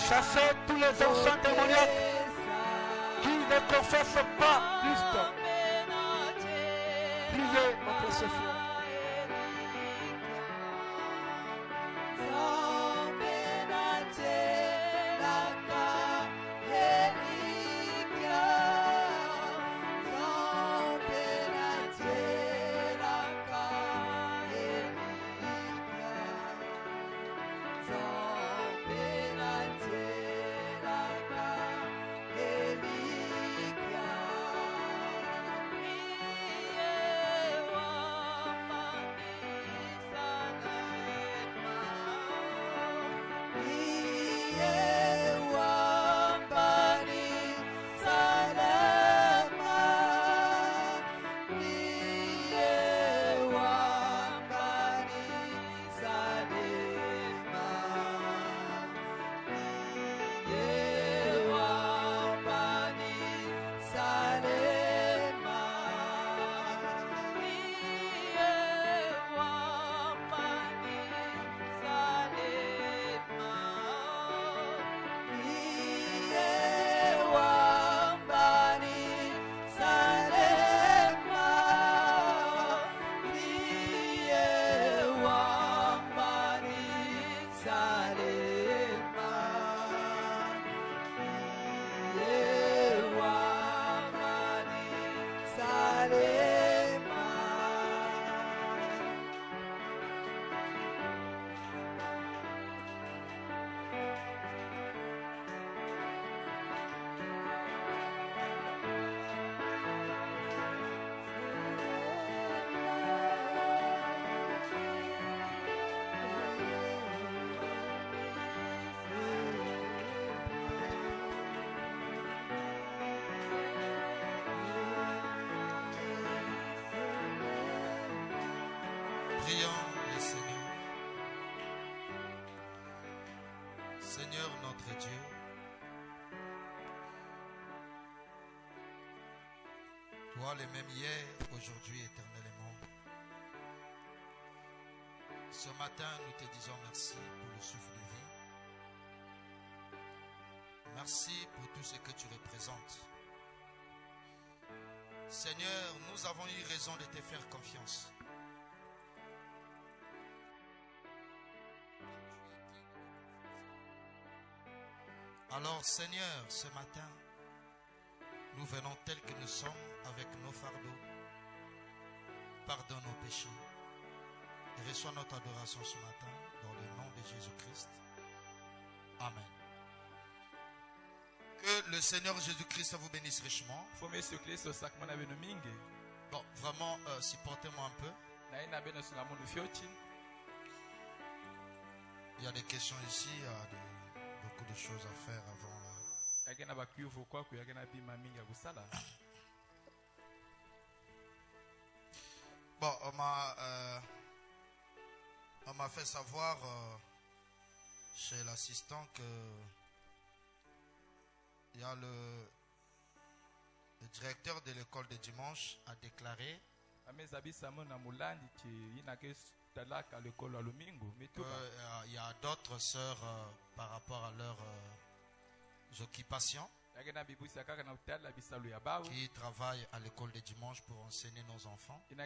Chassez tous les enfants démoniaques qui ne confessent pas Christ. Priez, mon précieux frère. Prions le Seigneur. Seigneur notre Dieu, toi le même hier, aujourd'hui, éternellement. Ce matin, nous te disons merci pour le souffle de vie. Merci pour tout ce que tu représentes. Seigneur, nous avons eu raison de te faire confiance. Alors Seigneur, ce matin, nous venons tels que nous sommes avec nos fardeaux. Pardonne nos péchés et reçois notre adoration ce matin dans le nom de Jésus-Christ. Amen. Que le Seigneur Jésus-Christ vous bénisse richement. Bon, vraiment, supportez-moi un peu. Il y a des questions ici, il y a beaucoup de choses à faire avant. Bon, on m'a fait savoir chez l'assistant que il y a le directeur de l'école de dimanche a déclaré il y a d'autres sœurs par rapport à leurs occupations qui travaillent à l'école de dimanche pour enseigner nos enfants. Ils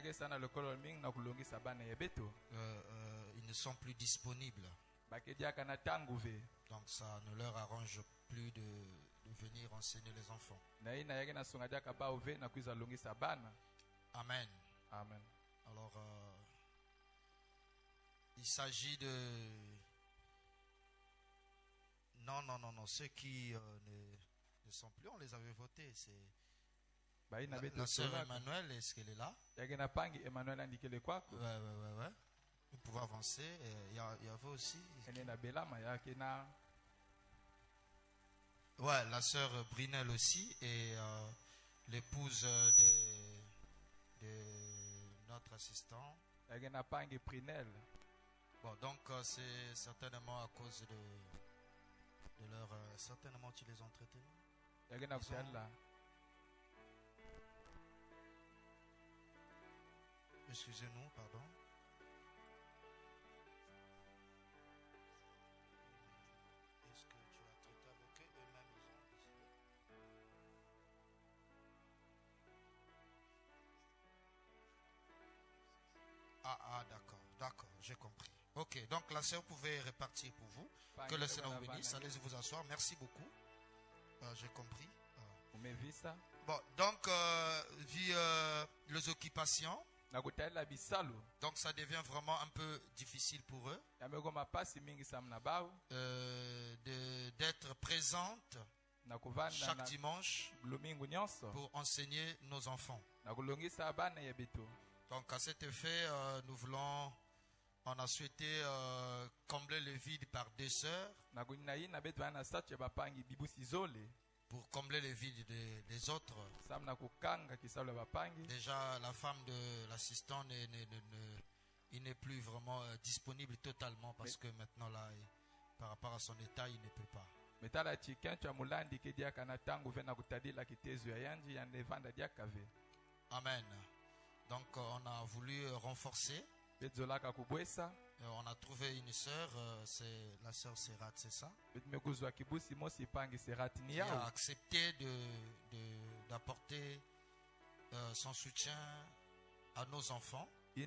ne sont plus disponibles. Donc ça ne leur arrange plus de venir enseigner les enfants. Amen. Amen. Alors, il s'agit de... Non. Ceux qui ne sont plus, on les avait votés. C'est la sœur Emmanuel, est-ce qu'elle est là? Ouais. Vous pouvez avancer. Il y avait aussi... Ouais, la sœur Brinel aussi et l'épouse de notre assistant. Bon, donc c'est certainement à cause de leur... certainement tu les as entretenus. Excusez-nous, pardon. Est-ce que tu as traité avec eux? Eux-mêmes, ils ont décidé. D'accord, j'ai compris. Ok, donc la sœur pouvait répartir pour vous. Que le Seigneur vous bénisse. Allez vous asseoir. Merci beaucoup. J'ai compris. Bon, donc, vu les occupations, donc ça devient vraiment un peu difficile pour eux d'être présente chaque dimanche pour enseigner nos enfants. Donc à cet effet, on a souhaité combler le vide par deux sœurs pour combler le vide des autres. Déjà, la femme de l'assistant il n'est plus vraiment disponible totalement parce que maintenant là, par rapport à son état, il ne peut pas. Amen. Donc on a voulu renforcer. On a trouvé une sœur, c'est la sœur Serat, c'est ça? Qui a accepté d'apporter son soutien à nos enfants, de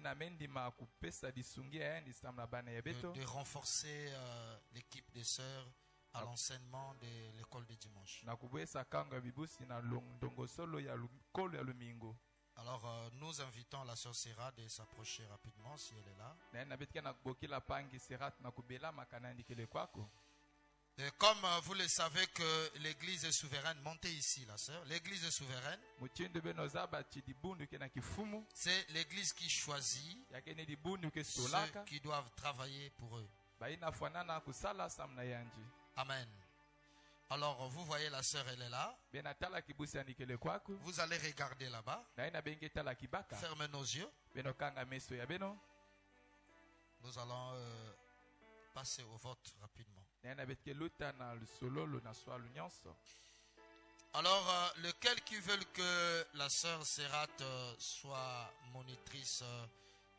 renforcer l'équipe des sœurs à l'enseignement de l'école de dimanche. Alors nous invitons la sœur Serra de s'approcher rapidement si elle est là. Et comme vous le savez que l'église est souveraine, montez ici la sœur. L'église est souveraine. C'est l'église qui choisit ceux qui doivent travailler pour eux. Amen. Alors vous voyez la sœur, elle est là. Vous allez regarder là-bas. Fermez nos yeux. Nous allons passer au vote rapidement. Alors, lequel qui veulent que la sœur Serat soit monitrice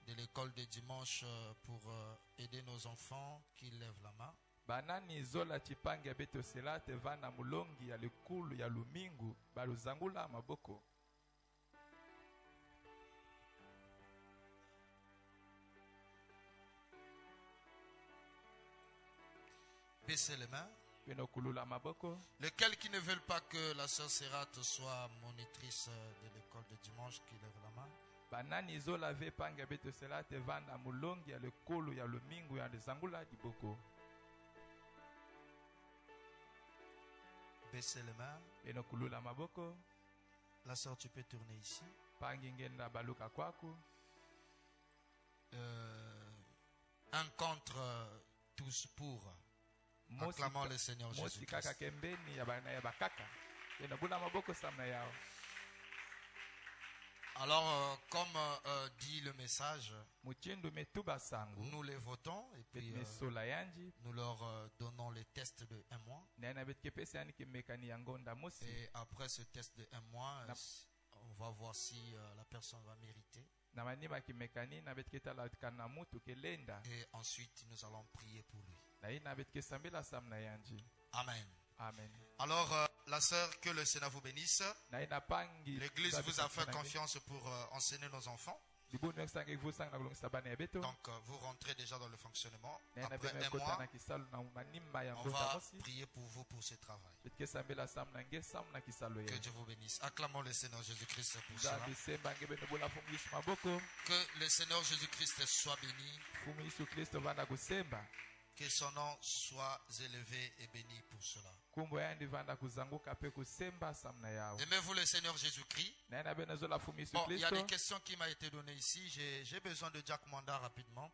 de l'école de dimanche pour aider nos enfants, qui lève la main. Banani zola chipangi beto selate vana mulongi ya likulu ya lumingu baluzangula maboko. Baissez les mains. Maboko. Lequel qui ne veulent pas que la sœur Serat soit monitrice de l'école de dimanche, qui lève la main. Banani zola ve pangi beto selate vana mulongi ya likulu ya lumingu ya zangula diboko. Baissez les mains. La sœur, tu peux tourner ici. Un contre, tous pour. Acclamons le Seigneur Jésus-Christ. Alors, comme dit le message, nous les votons et puis nous leur donnons les tests de 1 mois. Et après ce test de 1 mois, on va voir si la personne va mériter. Et ensuite, nous allons prier pour lui. Amen. Amen. Alors, la sœur, que le Seigneur vous bénisse. L'église vous a fait confiance pour enseigner nos enfants. Donc, vous rentrez déjà dans le fonctionnement. Après 1 mois, on va prier pour vous pour ce travail. Que Dieu vous bénisse. Acclamons le Seigneur Jésus-Christ pour cela. Que le Seigneur Jésus-Christ soit béni. Que son nom soit élevé et béni pour cela. Aimez-vous le Seigneur Jésus-Christ? Bon, il y a des questions qui m'ont été données ici. J'ai besoin de Jack Mwanda rapidement.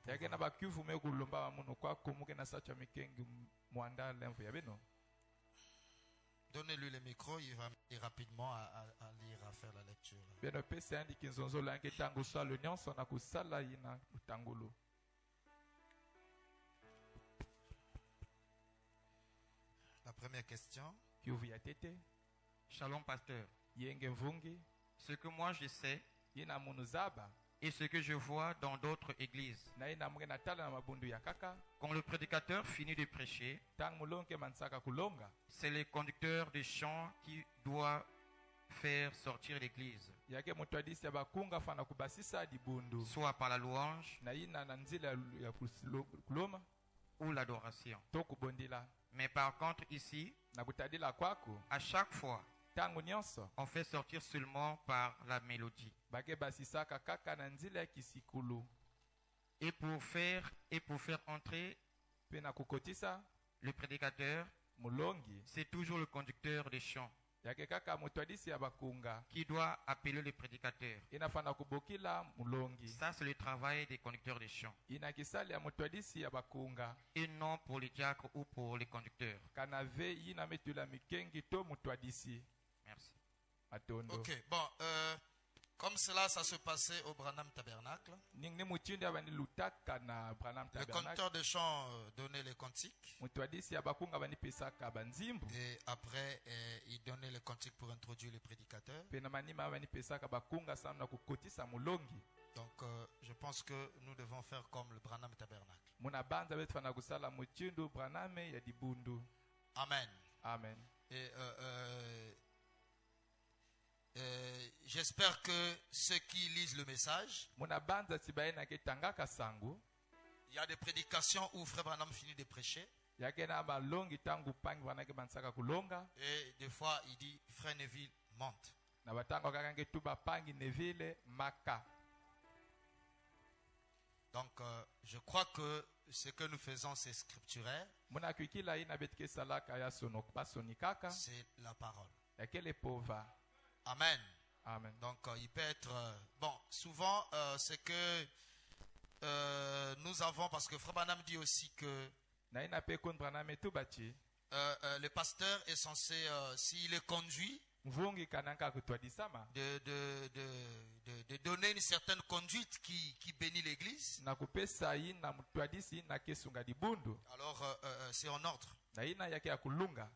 Donnez-lui le micro, il va m'aider rapidement à lire, à faire la lecture. La première question. Shalom pasteur. Ce que moi je sais et ce que je vois dans d'autres églises. na ina munge natala na mabundu ya kaka Quand le prédicateur finit de prêcher, tang mulonke mansaka kulonga c'est le conducteur de chant qui doit faire sortir l'église, yake mutwadisi ya bakunga fana kubasisa dibundu soit par la louange na ina na nzila ya kuloma ou l'adoration. to kubondila Mais par contre, ici, na kutadila kwako à chaque fois, tangu nyonso on fait sortir seulement par la mélodie. bake basisaka kaka na nzila ya kisikulu Et pour faire entrer pe na kukotisa le prédicateur, mulongi c'est toujours le conducteur de chant yake kaka mutwadisi ya bakunga qui doit appeler le prédicateur. inafana kubokila mulongi Ça, c'est le travail des conducteurs de chant. ina kisali ya mutwadisi ya bakunga Et non pour les diacres ou pour les conducteurs. kana ve yina metula mikengi to mutwadisi Merci. matondo Ok, bon, comme cela, ça se passait au Branham Tabernacle. ning ni muchindi abani lutaka na Branham Le Tabernacle conducteur de chant donnait les cantiques. mutwadisi ya bakunga bani pesaka banzimbu Et après, il donnait les cantiques pour introduire le prédicateur. pe na manima bani pesaka bakunga sana na kukotisa mulongi Donc, je pense que nous devons faire comme le Branham Tabernacle. muna banza betu fana kusala muchindu Branham ya dibundu Amen. amen Et j'espère que ceux qui lisent le message, muna banza sibaena ke tangaka sangu il y a des prédications où Frère Branham finit de prêcher. yake na balongi tangu pangi vanake bansaka kulonga Et des fois, il dit, Frère Neville, monte. na batango kaka nge tu bapangi nevile maka Donc, je crois que ce que nous faisons, c'est scripturaire. muna kuikila ina betike salaka ya sono basoni kaka C'est la parole. yake le pova Amen. amen Donc, il peut être... bon, souvent, c'est que nous avons... Parce que Frère Branham dit aussi que na ina pe kon Branham tu bachi le pasteur est censé, s'il est conduit, mvungi kananga kutwadisama de donner une certaine conduite qui bénit l'église. na kupesa ina mutwadisi na kesunga dibundu Alors, c'est en ordre. na ina yake ya kulunga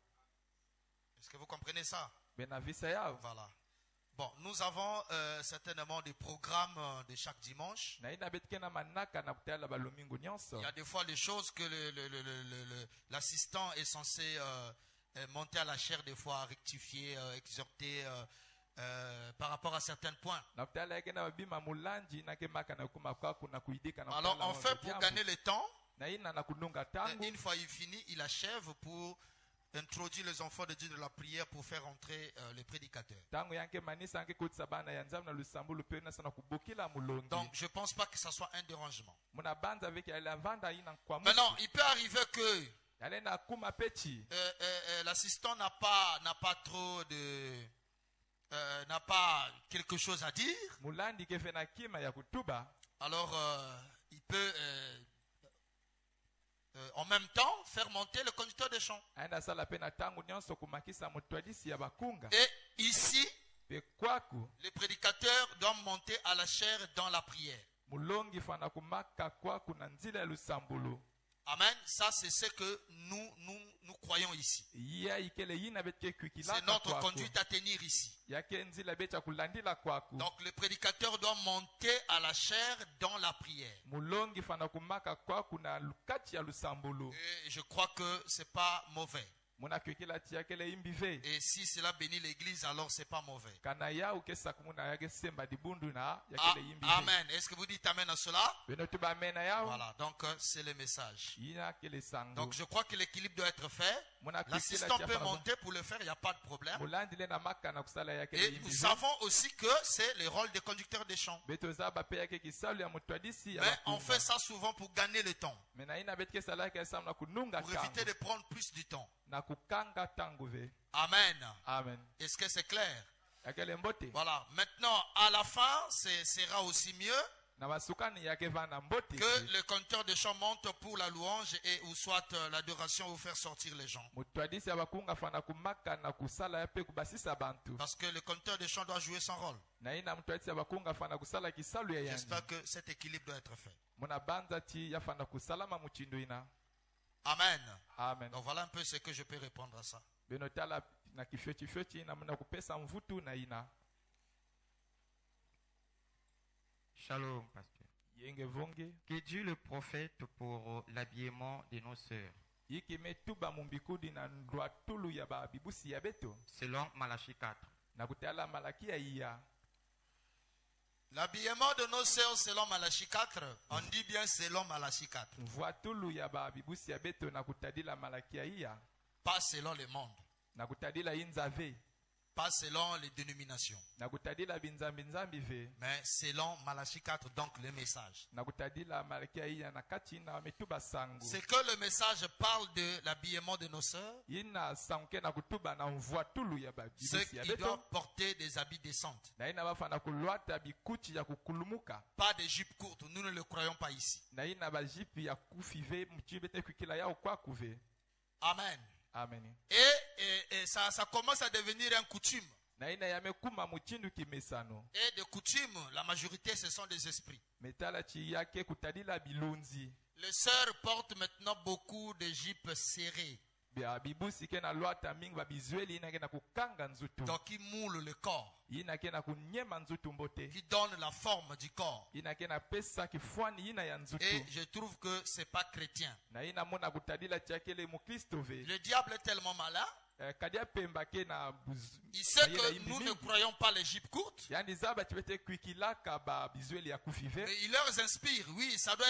Est-ce que vous comprenez ça? bena visa yao Voilà. Bon, nous avons certainement des programmes de chaque dimanche. na ina betike na manaka na kutala balomingu nyonso Il y a des fois des choses que l'assistant est censé monter à la chair, des fois rectifier, exhorter par rapport à certains points. na kutala yake na babima mulanji na ke maka na kuma kwa kuna kuidika na Alors kutala on fait pour gagner le temps. na ina na kununga Et tangu une fois il finit, il achève pour introduire les enfants de Dieu de la prière pour faire entrer le prédicateur. tangu yanke manisa yanke kutisa bana ya nzamu na lusambulu pe na sana kubokila mulongi Donc je ne pense pas que ça soit un dérangement. muna banza avec ya vanda ina kwa Maintenant, il peut arriver que yale na kuma pechi l'assistant n'a pas trop de... n'a pas quelque chose à dire. mulandi ke fe na kima ya kutuba Alors, il peut en même temps faire monter le conducteur de chant. aenda sala pe na tangu nyonso kumakisa mutwadisi ya bakunga Et ici, pe kwaku le prédicateur doit monter à la chair dans la prière. mulongi fana kumaka kwaku na nzila ya lusambulu Amen. Ça, c'est ce que nous croyons ici. ya ikele yina betike kwikila C'est notre conduite à tenir ici. yake nzila becha kulandila kwaku Donc, le prédicateur doit monter à la chair dans la prière. mulongi fana kumaka kwaku na lukati ya lusambulu Et je crois que c'est pas mauvais. muna kwikila ti yakele imbive Et si cela bénit l'église, alors c'est pas mauvais. kana ya ukesa kumuna yake semba dibundu na Ah, yakele imbive amen. Est-ce que vous dites amen à cela? beno tuba mena yao Voilà. Donc, c'est le message. yina kele sangu Donc, je crois que l'équilibre doit être fait. muna kwikila L'assistant ti peut afana monter pour le faire, il n'y a pas de problème. mulandi le na maka na kusala yakele Et nous imbive savons aussi que c'est le rôle des conducteurs des chants. beto zaba pe yake kisalu ya mutwadisi ya Mais on bakunga. fait ça souvent pour gagner le temps, mena ina betike sala yake sam na kununga pour éviter tangu de prendre plus du temps. na kukanga tangu ve Amen. amen Est-ce que c'est clair? yakele mbote Voilà. Maintenant, à la fin, ce sera aussi mieux na basukani yake vana mbote que le conducteur de chant monte pour la louange et ou soit l'adoration ou faire sortir les gens. mutwadisi ya bakunga fana kumaka na kusala ya pe kubasisa bantu Parce que le conducteur de chant doit jouer son rôle. na ina mutwadisi ya bakunga fana kusala kisalu ya yani J'espère que cet équilibre doit être fait. muna banza ti ya fana kusalama muchindo ina Amen. amen Donc voilà un peu ce que je peux répondre à ça. beno tala na kifyochifyochi ina muna kupesa mvutu na ina Shalom, pasteur. Yenge vonge. Que Dieu le prophète pour l'habillement de nos sœurs. Yiki me tuba mumbikudi na ndwa tulu ya ba bibusi ya beto. Selon Malachie 4. Na kutala malaki ya iya. L'habillement de nos sœurs selon Malachie 4, on dit bien selon Malachie 4, Mvua tulu ya ba bibusi ya beto na kutadila malaki ya iya. pas selon le monde, Na kutadila inzave. pas selon les dénominations, Na kutadila binzambi ve. mais selon Malachie 4, donc le message. Na kutadila malaki ya iya na kati na metuba sangu. C'est que le message parle de l'habillement de nos sœurs, Ina sanke na kutuba na mvua tulu ya ba ceux bibusi ya qui beto. doivent porter des habits décents, Na ina bafana kulwata bikuchi ya kukulumuka. pas des jupes courtes, nous ne le croyons pas ici. Na ina bajipi ya kufive mchibete kwikila yao kwa kuve. Amen. Amen. Et ça commence à devenir une coutume. Na ina yamekuma muchindu kimesano. Et de coutume, la majorité, ce sont des esprits. Metala chi yake kutadila bilunzi. Les sœurs portent maintenant beaucoup de jupes serrées, Bia bibusi ke na lwata mingi babizweli ina ke na kukanga nzutu. donc qui moulent le corps, Ina ke na kunyema nzutu mbote. qui donnent la forme du corps. Ina ke na pesa kifwani ina ya nzutu. Et je trouve que ce n'est pas chrétien. Na ina mona kutadila chakele mukristo ve. Le diable est tellement malin, Kadia pemba ke na il sait que nous ne croyons pas les jupes courtes. Yani zaba chibete kwikilaka ba bizweli ya kufive. Et il leur inspire, oui, ça doit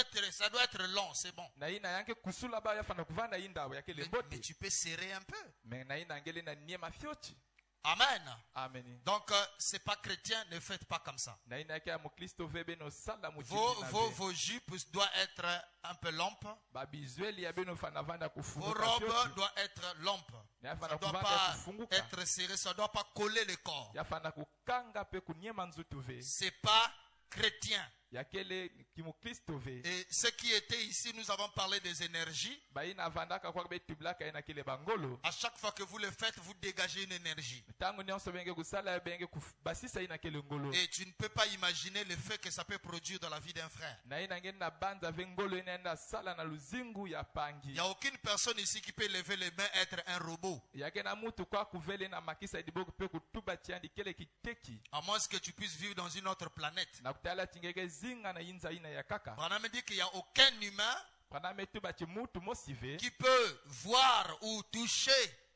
être long, c'est bon. Na ina yanke kusula ba yafana kuvanda inda ya kele Mais mbote. tu peux serrer un peu. Mais na ina ngele na niema fiochi. Amen. Amen. Donc, c'est pas chrétien, ne faites pas comme ça. Na ina ke ya mukristo vebe no sala muchindi na ve. Vos jupes doivent être un peu lompes. Ba bizweli ya beno fana vanda Vos kufunguka robes fiochi. doivent être lompes. Ya Ça fana ne doit kuvanda pas kufunguka. être serré, ça ne doit pas coller le corps. Ya fana kukanga pe kunyema nzutu ve. C'est pas chrétien. Ya kele kimukristo ve. Et ceux qui étaient ici, nous avons parlé des énergies. Ba ina vandaka kwa be tublaka ina kele bangolo. À chaque fois que vous le faites, vous dégagez une énergie. Tangu nyonso benge kusala benge basisa ina kele ngolo. Et tu ne peux pas imaginer l'effet que ça peut produire dans la vie d'un frère. Na ina ngeni na banza ve ngolo ina sala na luzingu ya Il pangi. n'y a aucune personne ici qui peut lever les mains, être un robot. Yake na mutu kwa kuvele na makisa idiboku pe kutuba chiandi kele kiteki. À moins que tu puisses vivre dans une autre planète. Na kutala chingeke zinga na inza ina ya kaka. Branham me dit qu'il n'y a aucun humain Pana metuba chi mutu mosive. qui peut voir ou toucher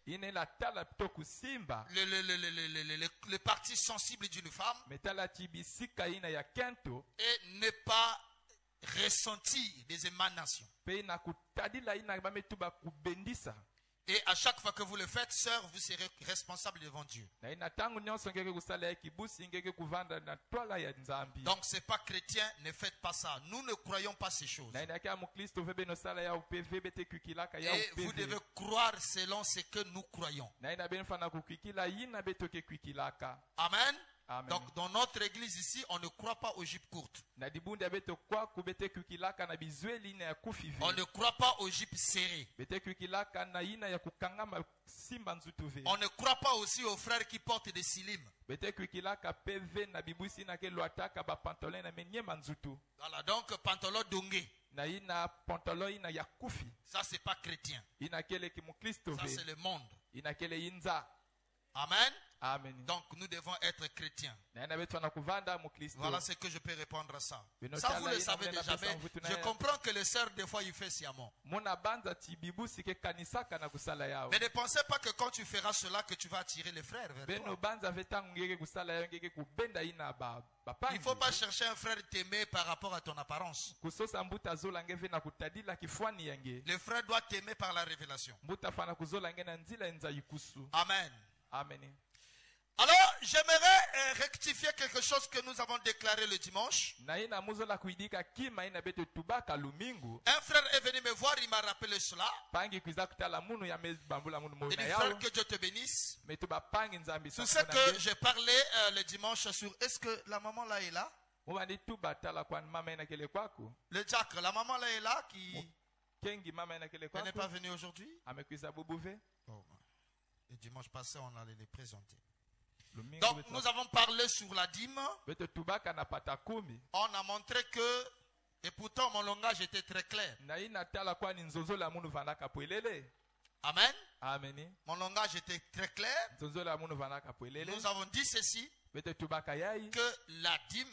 Ine la tala pito kusimba. les parties sensibles d'une femme Metala chi bisika ina ya kento. et ne pas ressentir des émanations. Pe na kutadila ina ba metuba kubendisa. Et à chaque fois que vous le faites, sœur, vous serez responsable devant Dieu. Na ina tangu nyonso ngeke kusala ya kibusi ngeke kuvanda na twala ya nzambi. Donc c'est pas chrétien, ne faites pas ça. Nous ne croyons pas ces choses. Na ina kia mukristo vebe no sala ya upeve bete kwikilaka ya Et vous devez upeve. croire selon ce que nous croyons. Na ina ben fana kukwikila ina betoke kwikilaka. Amen. Amen. Donc dans notre église ici, on ne croit pas aux jupes courtes. Na dibundi beto kwa kubete kwikilaka na bizweli ina ya kufive. On ne croit pas aux jupes serrées. Bete kwikilaka na ina ya kukangama simba nzutuve. On ne croit pas aussi aux frères qui portent des silimes. Bete kwikilaka peve na bibusi na ke loataka ba pantalon na menyema nzutu. Voilà, donc pantalon dongé. Na ina pantalon ina ya kufi. Ça, c'est pas chrétien. Ina kele kimukristo Ça, ve. c'est le monde. Ina kele inza. Amen. Amen. Donc, nous devons être chrétiens. Na ina betu na kuvanda mukristo. Voilà ce que je peux répondre à ça. Bino Ça, vous tala le ina savez mena déjà, pesa mais mvutu na je ya. comprends que les sœurs, des fois, ils font sciemment. Mona banza ti bibusi ke kanisaka na kusala yao. Mais ne pensez pas que quand tu feras cela, que tu vas attirer les frères vers Beno toi. banza vetangu ngeke kusala yao ngeke kubenda ina ba Il ne faut pas chercher un frère t'aimer par rapport à ton apparence. kusosa mbuta zola ngeve na kutadila kifwani yange. Le frère doit t'aimer par la révélation. Mbuta fana kuzola nge na nzila enza yikusu. Amen. Amen. Alors, j'aimerais rectifier quelque chose que nous avons déclaré le dimanche. Na ina muzola kuidika kima ina beto tubaka lumingu. Un frère est venu me voir, il m'a rappelé cela. Pangi kuiza kutala munu ya bambula munu Il mona dit, yao. frère, que Dieu te bénisse. Metuba pangi nzambi Tout sa ce que j'ai parlé le dimanche sur, est-ce que la maman là est là? Mubandi tuba tala kwa mama ina kele kwako. Le diacre, la maman là est là qui Kengi mama ina kele elle n'est pas kwako. venue aujourd'hui? Amekuiza bubuve. Oh, le dimanche passé, on allait les présenter. Lumingu Donc, betu- nous avons parlé sur la dîme. beto tubaka na pata kumi. On a montré que, et pourtant mon langage était très clair. Na ina tala kwa ni nzozo la munu vandaka pwelele. Amen. Amen. Mon langage était très clair. Nzonzola munu vanaka pwelele. Nous avons dit ceci, Bete tubaka yai. que la dîme,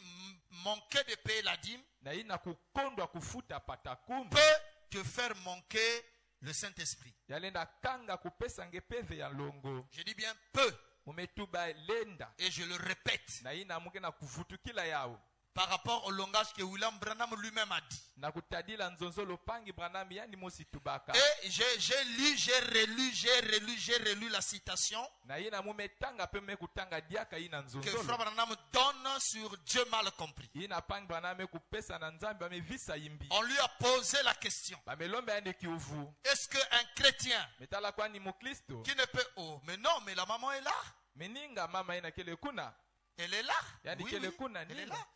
manquer de payer la dîme, Na ina kukondwa kufuta patakumbi. peut te faire manquer le Saint-Esprit. Yalenda kanga kupesa ngepeve ya longo. Je dis bien peu, Mumetuba lenda. et je le répète, Na ina muke na kuvutukila yao. par rapport au langage que William Branham lui-même a dit. Na kutadila nzonzolo pangi branami yani mosi tubaka. Et j'ai lu, j'ai relu la citation Na ina mumetanga pe mekutanga diaka ina que nzonzolo. Frère Branham donne sur Dieu mal compris. Ina pangi branami kupesa na nzambi amevisa yimbi. On lui a posé la question. Bamelombe yande kiuvu. Est-ce qu'un chrétien Metala kwani mukristo. qui ne peut... Oh, mais non, mais la maman est là. Meninga mama ina kele kuna. Elle est là. Yani Oui, kele oui, kuna elle est nina. là.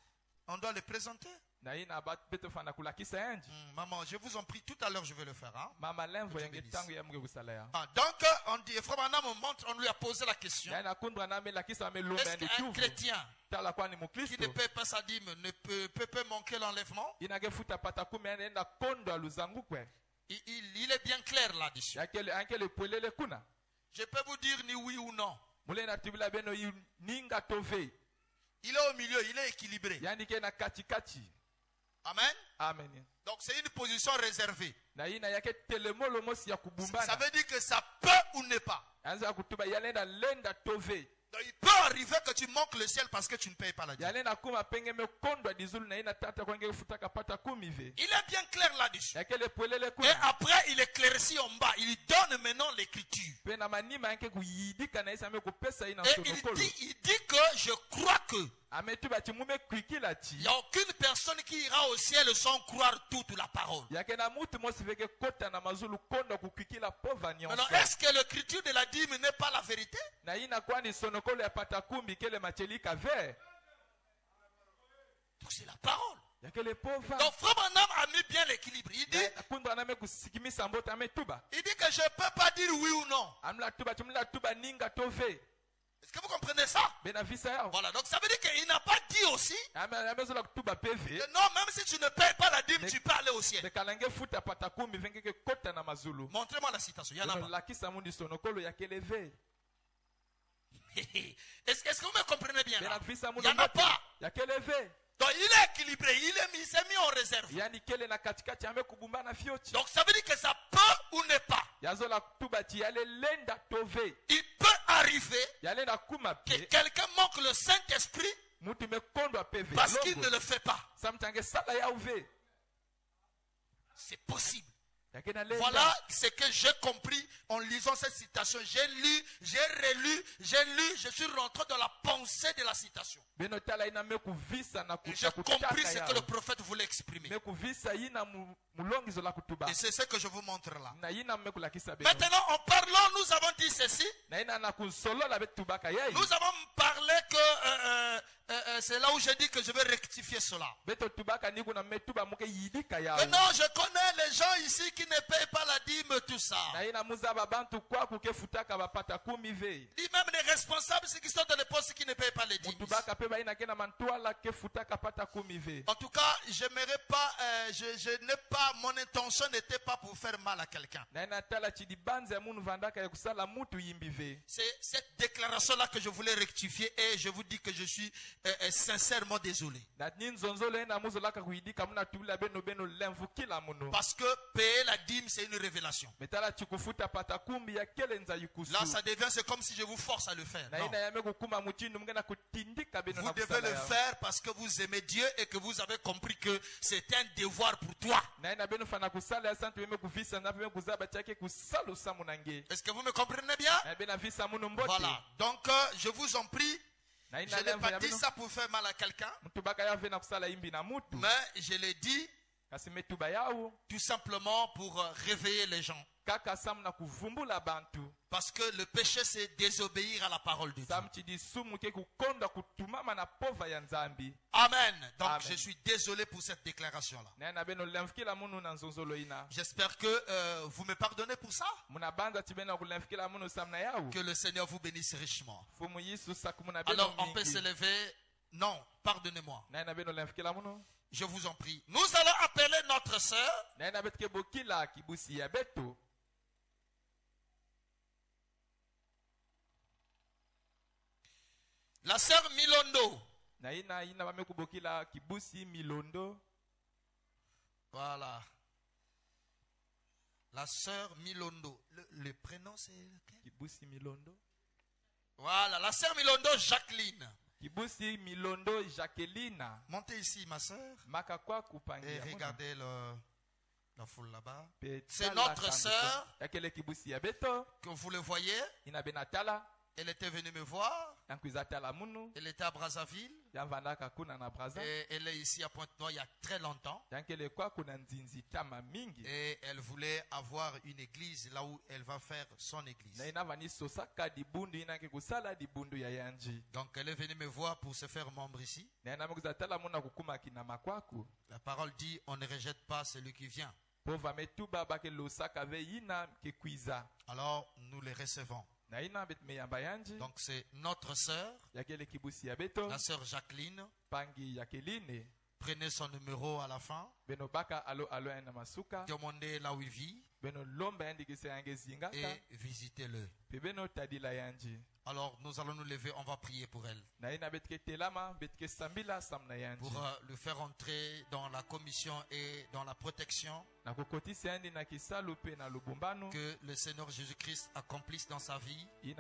On doit le présenter. Na ina bat beto fana kulakisa yanji. Maman, je vous en prie, tout à l'heure je vais le faire. Hein? Mama lenvo Dieu yange bénisse. tangu ya muge kusala ya. Donc, on dit, Frère Branham montre, on lui a posé la question. Yani akundra na mela kisa amelombe Est-ce yande qu'un kiuvu. chrétien Tala kwani qui mukristo. ne paie pas sa dîme ne peut manquer l'enlèvement? Ina gefuta patakumi yande enda kondo aluzangu kwe. Il est bien clair là-dessus. Yakele ankele pwelele kuna. Je peux vous dire ni oui ou non. Mule na tibila beno yu ninga tove. Il est au milieu, il est équilibré. Yani ke na katikati. Amen. Amen. Donc c'est une position réservée. Na ina yake telemolo mosi ya Ça kubumbana. veut dire que ça peut ou n'est pas. Anza kutuba yalenda lenda tove. Donc il peut arriver que tu manques le ciel parce que tu ne payes pas la dîme. Yalenda kuma penge me kondo dizulu na ina tata kwenge futaka pata kumi ve. Il est bien clair là-dessus. Yakele pwelele Et kuna. après, il éclaircit en bas. Il donne maintenant l'écriture. Pe na manima yanke kuyidika na isa me kupesa ina Et sonokolo. il dit que je crois que Ametuba chimume kwikila il chi. n'y a aucune personne qui ira au ciel sans croire toute la parole. Yake na mutu mosi veke kota na mazulu kondo kukwikila pova nyonso. Maintenant, est-ce que l'écriture de la dîme n'est pas la vérité? Na ina kwani sonokolo ya pata kumbi kele machelika ve. Donc c'est la parole. Yakele pova. Donc Frère Branham a mis bien l'équilibre. Il dit Kundra na me kusikimisa mbota ametuba. que je ne peux pas dire oui ou non. Amla tuba chumla tuba ninga tove. Est-ce que vous comprenez ça? Benavisa yao. Voilà, donc ça veut dire qu'il n'a pas dit aussi Amezola tuba peve. que non, même si tu ne payes pas la dîme, tu peux aller au ciel. Bekalange futa pata kumbi vengeke kota na mazulu. Montrez-moi la citation. Il y en a pas. La kisa mundi sonokolo yakele ve. Est-ce que vous me comprenez bien là? Benavisa Il mundi n'y en a pas. yakele ve. Donc il est équilibré, il s'est mis en réserve. Yani kele na katikati ame kubumba na fiochi. Donc ça veut dire que ça peut ou n'est pas. Yazola tuba ti yale lenda tove. Il peut arriver Yale na kuma que pe. quelqu'un manque le Saint-Esprit Mutu me kondo a peve. parce qu'il ne le fait pas. Samtange sala ya uve. C'est possible. Yakena lenda. Voilà ce que j'ai compris en lisant cette citation. J'ai lu, j'ai relu, je suis rentré dans la pensée de la citation. Beno tala ina me kuvisa na Et j'ai compris ce que le prophète voulait exprimer. Me kuvisa ina mulongizo la kutuba. Et c'est ce que je vous montre là. Na ina me kulakisa beno. Maintenant, en parlant, nous avons dit ceci. Na ina na kunsolo la betubaka yai. Nous avons parlé que c'est là où j'ai dit que je vais rectifier cela. Beto tubaka niku na metuba muke yidika yao. Maintenant, je connais les gens ici qui ne payent pas la dîme, tout ça. Na ina muzaba bantu kwa kuke futaka bapata kumi ve. Ni même les responsables, ceux qui sont dans les postes qui ne payent pas les dîmes. Mutubaka pe ba ina kena mantuala ke futaka pata kumi ve. En tout cas, j'aimerais pas, je n'ai pas, mon intention n'était pas pour faire mal à quelqu'un. Na ina tala chidi banza munu vandaka ya kusala mutu yimbi ve. C'est cette déclaration-là que je voulais rectifier et je vous dis que je suis sincèrement désolé. Na ninzonzolo ina muzolaka kuyidika muna tubila beno lemvu kila munu. Parce que payer la dîme, c'est une révélation. Metala chikufuta pata kumbi ya kele nza yukusu. Là, ça devient, c'est comme si je vous force à le faire. Na Non. ina yame kukuma muchindu mungena kutindika beno Vous na devez kusala le yao. faire parce que vous aimez Dieu et que vous avez compris que c'est un devoir pour toi. Na ina beno fana kusala ya santu yeme kuvisa na yeme kuzaba chake kusalu samu nange. Est-ce que vous me comprenez bien? Na bena visa munu mbote. Voilà. Donc, je vous en prie, Na je ina n'ai lemvu pas ya dit beno. ça pour faire mal à quelqu'un, Mutubaka ya vena kusala imbi na mutu. mais je l'ai dit Kasi metuba yao. tout simplement pour réveiller les gens. Kaka sam na kuvumbula bantu. Parce que le péché, c'est désobéir à la parole de Dieu. Sam chidi sumu ke kukonda kutumama na pova ya nzambi. Amen. Donc, Amen. je suis désolé pour cette déclaration-là. Na ina beno lemfkila munu na nzonzolo ina. J'espère que vous me pardonnez pour ça. Muna banza tibena kulemfkila munu sam na yao. Que le Seigneur vous bénisse richement. Fumu yisu sakumuna beno Alors, on peut se mingi. lever. Non, pardonnez-moi. Na ina beno lemfkila munu. Je vous en prie. Nous allons appeler notre sœur. Na ina betke bokila kibusi ya beto. La sœur Milondo. Na ina bamekubokila kibusi Milondo. Voilà. La sœur Milondo. Le prénom c'est lequel? Kibusi Milondo. Voilà, la sœur Milondo Jacqueline. Kibusi Milondo Jacqueline. Montez ici, ma sœur. Et regardez la foule là-bas. C'est notre sœur. Que vous le voyez. Elle était venue me voir. Elle était à Brazzaville. Et elle est ici à Pointe-Noire il y a très longtemps. Et elle voulait avoir une église là où elle va faire son église. Donc elle est venue me voir pour se faire membre ici. La parole dit on ne rejette pas celui qui vient. Alors nous les recevons. Donc c'est notre sœur, la sœur Jacqueline. Prenez son numéro à la fin. Demandez là où il vit. Et visitez-le. Alors nous allons nous lever, on va prier pour elle. Pour le faire entrer dans la commission et dans la protection. Que le Seigneur Jésus-Christ accomplisse dans sa vie. Et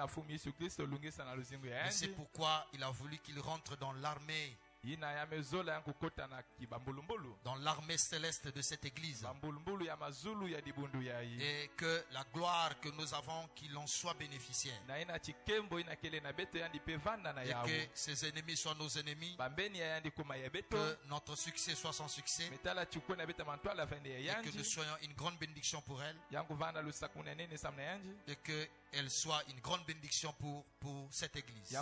c'est pourquoi il a voulu qu'il rentre dans l'armée. Dans l'armée céleste de cette église. Et que la gloire que nous avons, qu'il en soit bénéficiaire. Et que ses ennemis soient nos ennemis. Que notre succès soit son succès. Et que nous soyons une grande bénédiction pour elle. Et qu'elle soit une grande bénédiction pour cette église.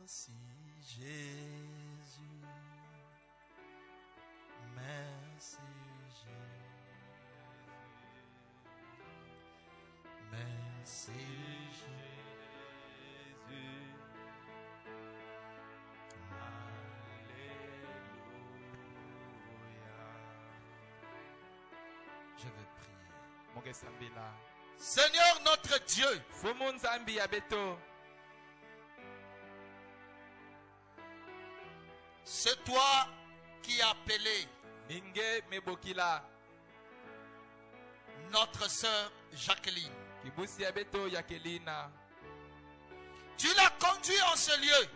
Merci Jésus, merci Jésus, merci Jésus, alléluia. Je vais prier. Seigneur notre Dieu, c'est toi qui as appelé notre sœur Jacqueline. Tu l'as conduit en ce lieu.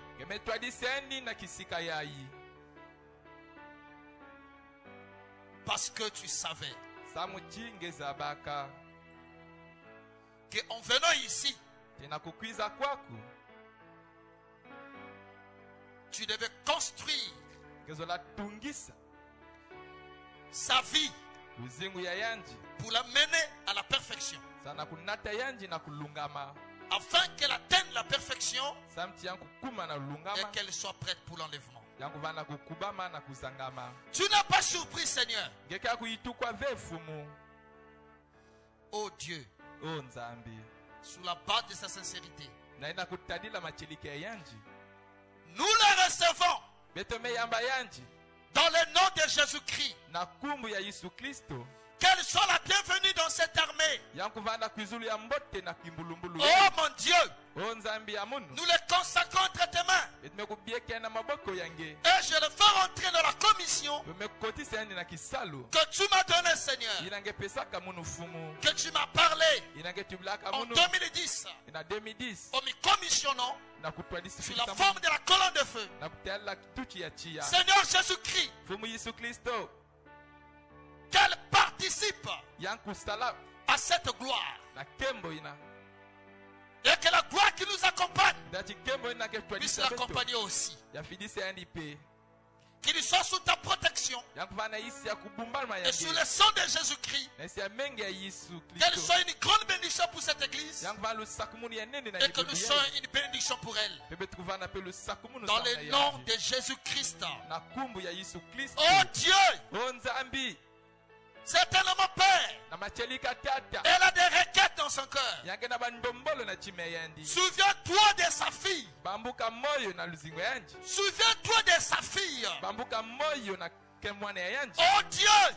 Parce que tu savais qu'en venant ici, tu devais construire sa vie pour la mener à la perfection. Afin qu'elle atteigne la perfection et qu'elle soit prête pour l'enlèvement. Tu n'as pas surpris, Seigneur. Oh Dieu, sous la base de sa sincérité, nous les recevons dans le nom de Jésus-Christ. Qu'elle soit la bienvenue dans cette armée. Oh mon Dieu, nous les consacrons entre tes mains. Et je le fais rentrer dans la commission que tu m'as donnée, Seigneur. Que tu m'as parlé en 2010 en me commissionnant sous la forme de la colonne de feu. Seigneur Jésus-Christ, qu'elle participe à cette gloire. Et que la gloire qui nous accompagne puisse l'accompagner aussi. Qu'il soit sous ta protection et sous le sang de Jésus-Christ. Qu'elle soit une grande bénédiction pour cette église et que nous soyons une bénédiction pour elle. Dans le nom de Jésus-Christ. Oh Dieu, certainement Père, elle a des requêtes dans son cœur. Souviens-toi de sa fille. Souviens-toi de sa fille. Oh Dieu,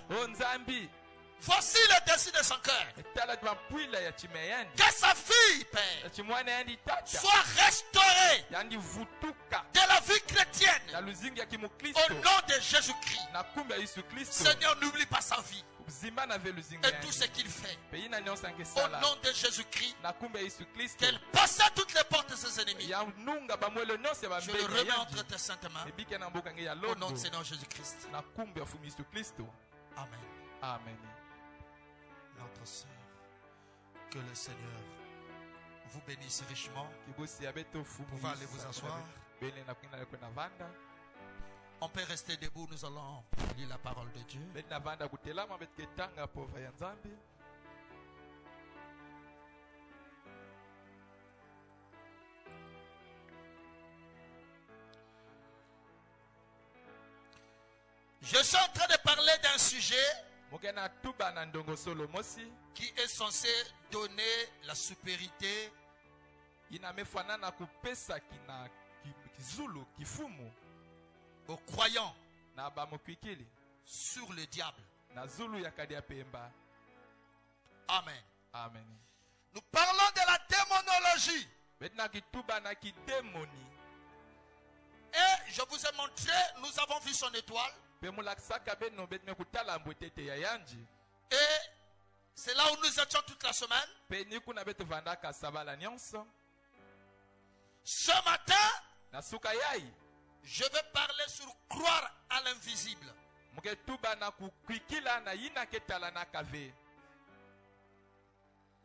Voici le désir de son cœur. etala ti mampwila ya chime yandi Que sa fille, Père, ya chimwana yandi tata soit restaurée yandi vutuka de la vie chrétienne na luzingi ya au kimukristo nom de Jésus-Christ. na kumbi ya yesu kristo Seigneur, n'oublie pas sa vie zimba na ve luzingi et tout yandi ce qu'il fait. pe ye na nyonso Au angesala nom de Jésus-Christ, na kumbi ya yesu kristo qu'elle possède toutes les portes de ses ennemis. ya nunga bamwelo nyonso ya Je le bambeki remets ya entre yandi tes saintes mains. ebike na mboka nge ya Au nom londo de Seigneur Jésus-Christ. na kumbi ya fumi yesu kristo Amen. amen Notre sœur, que le Seigneur vous bénisse richement. kibosi ya beto fumu Vous pouvez aller vous asseoir. bele na kwina kwena vanda On peut rester debout, nous allons lire la parole de Dieu. bele na vanda kutelama betike tanga pova ya nzambe Je suis en train de parler d'un sujet mokena tuba na ndongo solo mosi qui est censé donner la supériorité inamefanana kupesa kina kizulu kifumu aux croyants na bamokwikili sur le diable. na zulu ya kadia pemba Amen. amen Nous parlons de la démonologie. betina kituba na kidemoni Et je vous ai montré, nous avons vu son étoile. pe mulakisaka beno betime kutala mbwetete ya yanji Et c'est là où nous étions toute la semaine. pe ni kuna beto vandaka sabala nyonso Ce matin, na suka yai je vais parler sur croire à l'invisible. muke tuba na kukwikila na yina ketala na kave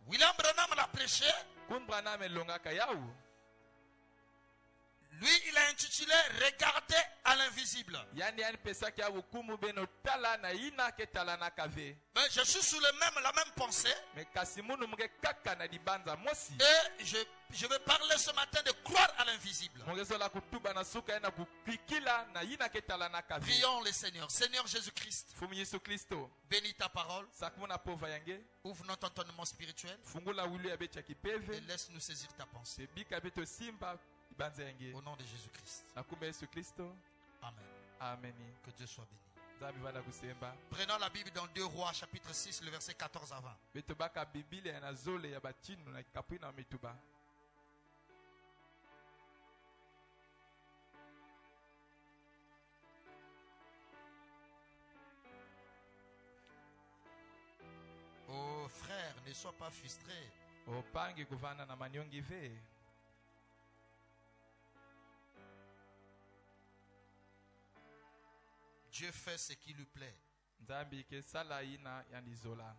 William Branham l'a prêché. kumbra na melongaka yau Lui, il a intitulé Regardez à l'invisible. yani yani pesaki ya hukumu beno tala na yina ketala na kave Mais je suis sous la même pensée. me kasi munu muke kaka na dibanza mosi Et je vais parler ce matin de croire à l'invisible. mukezola kutuba na suka ye na kukwikila na yina ketala na kave Prions le Seigneur. Seigneur Jésus-Christ, fumi yesu kristo bénis ta parole. sakumu na pova yange Ouvre notre entendement spirituel fungula wilu ya beti ya et kipeve laisse-nous saisir ta pensée. bika beto simba ibanza yange Au nom de Jésus-Christ. na kumba yesu kristo Amen. ameni Que Dieu soit béni. nzambi vala kusemba Prenons la Bible dans 2 Rois, chapitre 6, le verset 14 à 20. beto baka biblia ya na zole ya batinu na kapui na mituba Oh frère, ne sois pas frustré. opangi kuvana na manyongi ve Dieu fait ce qui lui plaît. nzambi kesala yina ya lizola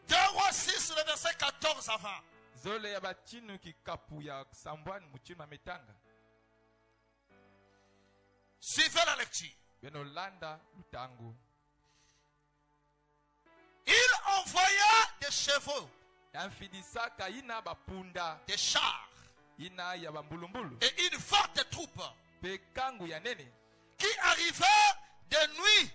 2 Rois 6, le verset 14 à 20. zole ya batinu kikapu ya sambwani muchinu mametanga Suivez la lecture. beno landa lutangu Il envoya des chevaux, yamfidisaka yina bapunda des chars yina ya bambulumbulu et une forte troupe pe kangu ya nene qui arrivèrent de nuit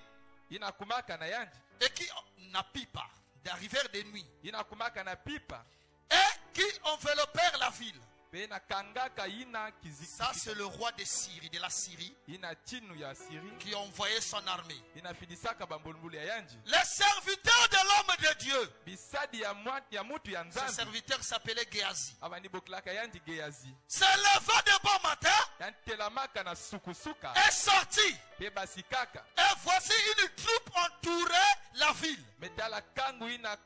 yina kumaka na yanji et qui n'a pas d'arriver de nuit yina kumaka na pipa et qui enveloppèrent la ville. pe na kangaka yina Ça, c'est le roi de Syrie, de la Syrie, yina tinu ya siri qui a envoyé son armée. yina fidisaka bambulumbulu ya yanji Les serviteurs de l'homme de Dieu, bisadi ya mutu ya ce nzambi serviteur s'appelait Géasi, abandibokelaka yanji geyazi se leva de bon matin yantelamaka na sukusuka et sortit. pe basikaka Et voici une troupe entourait la ville metala kangu yina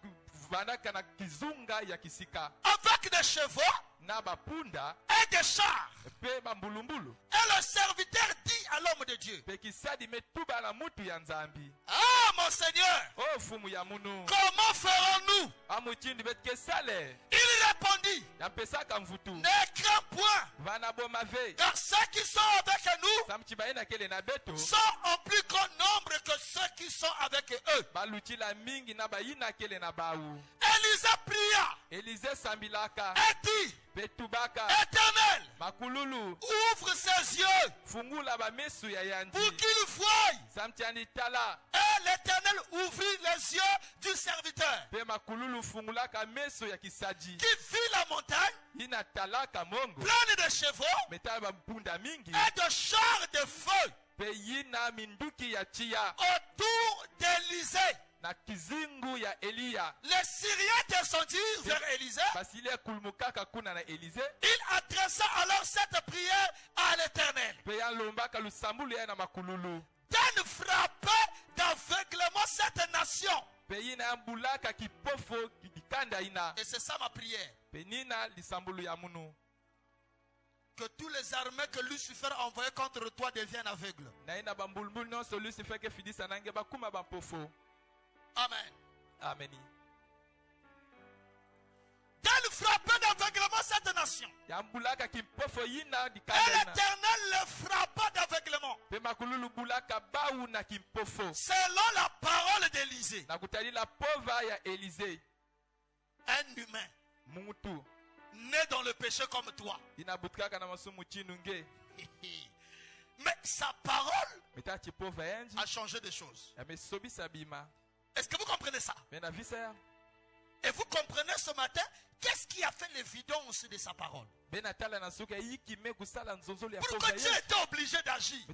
vandaka na kizunga ya kisika avec des chevaux na bapunda et des chars. pe bambulumbulu Et le serviteur dit à l'homme de Dieu, pe kisadi metuba na mutu ya nzambi ah mon Seigneur, o fumu ya munu comment ferons-nous? amuchindi betikesale Il répondit, yampesaka mvutu ne crains point, vana boma ve car ceux qui sont avec nous samchibaina kele na beto sont en plus grand nombre que ceux qui sont avec eux. balutila mingi na bayina kele na bawu Élisée pria elize sambilaka et dit, betubaka Éternel, makululu ouvre ses yeux fungula bamesu ya yanji pour qu'il voie. samtiani tala Et l'Éternel ouvrit les yeux du serviteur pe makululu fungulaka meso ya kisaji qui vit la montagne ina talaka mongo pleine de chevaux metala bampunda mingi et de chars de feu. pe pe yina minduki ya chia autour d'Élisée. na kizingu ya Eliya. Les Syriens descendirent vers Élisée. Basile kulmukaka kuna na Élisée. Il adressa alors cette prière à l'Éternel. Pe ya lombaka lusambulu ya na makululu. D'en frapper d'aveuglement cette nation. Pe yina ambulaka kipofo kikanda ina. Et c'est ça ma prière. Pe nina lisambulu ya munu. Que tous les armées que Lucifer a envoyées contre toi deviennent aveugles. Na ina bambulbulu non so Lucifer ke fidisa nange bakuma bampofo. Amen. Amen. D'en frapper d'aveuglement cette nation. Et l'Éternel le frappa d'aveuglement. Selon la parole d'Élisée. Un humain. Né dans le péché comme toi. Mais sa parole a changé des choses. Est-ce que vous comprenez ça? Et vous comprenez ce matin, qu'est-ce qui a fait l'évidence de sa parole? Pourquoi Dieu était obligé d'agir?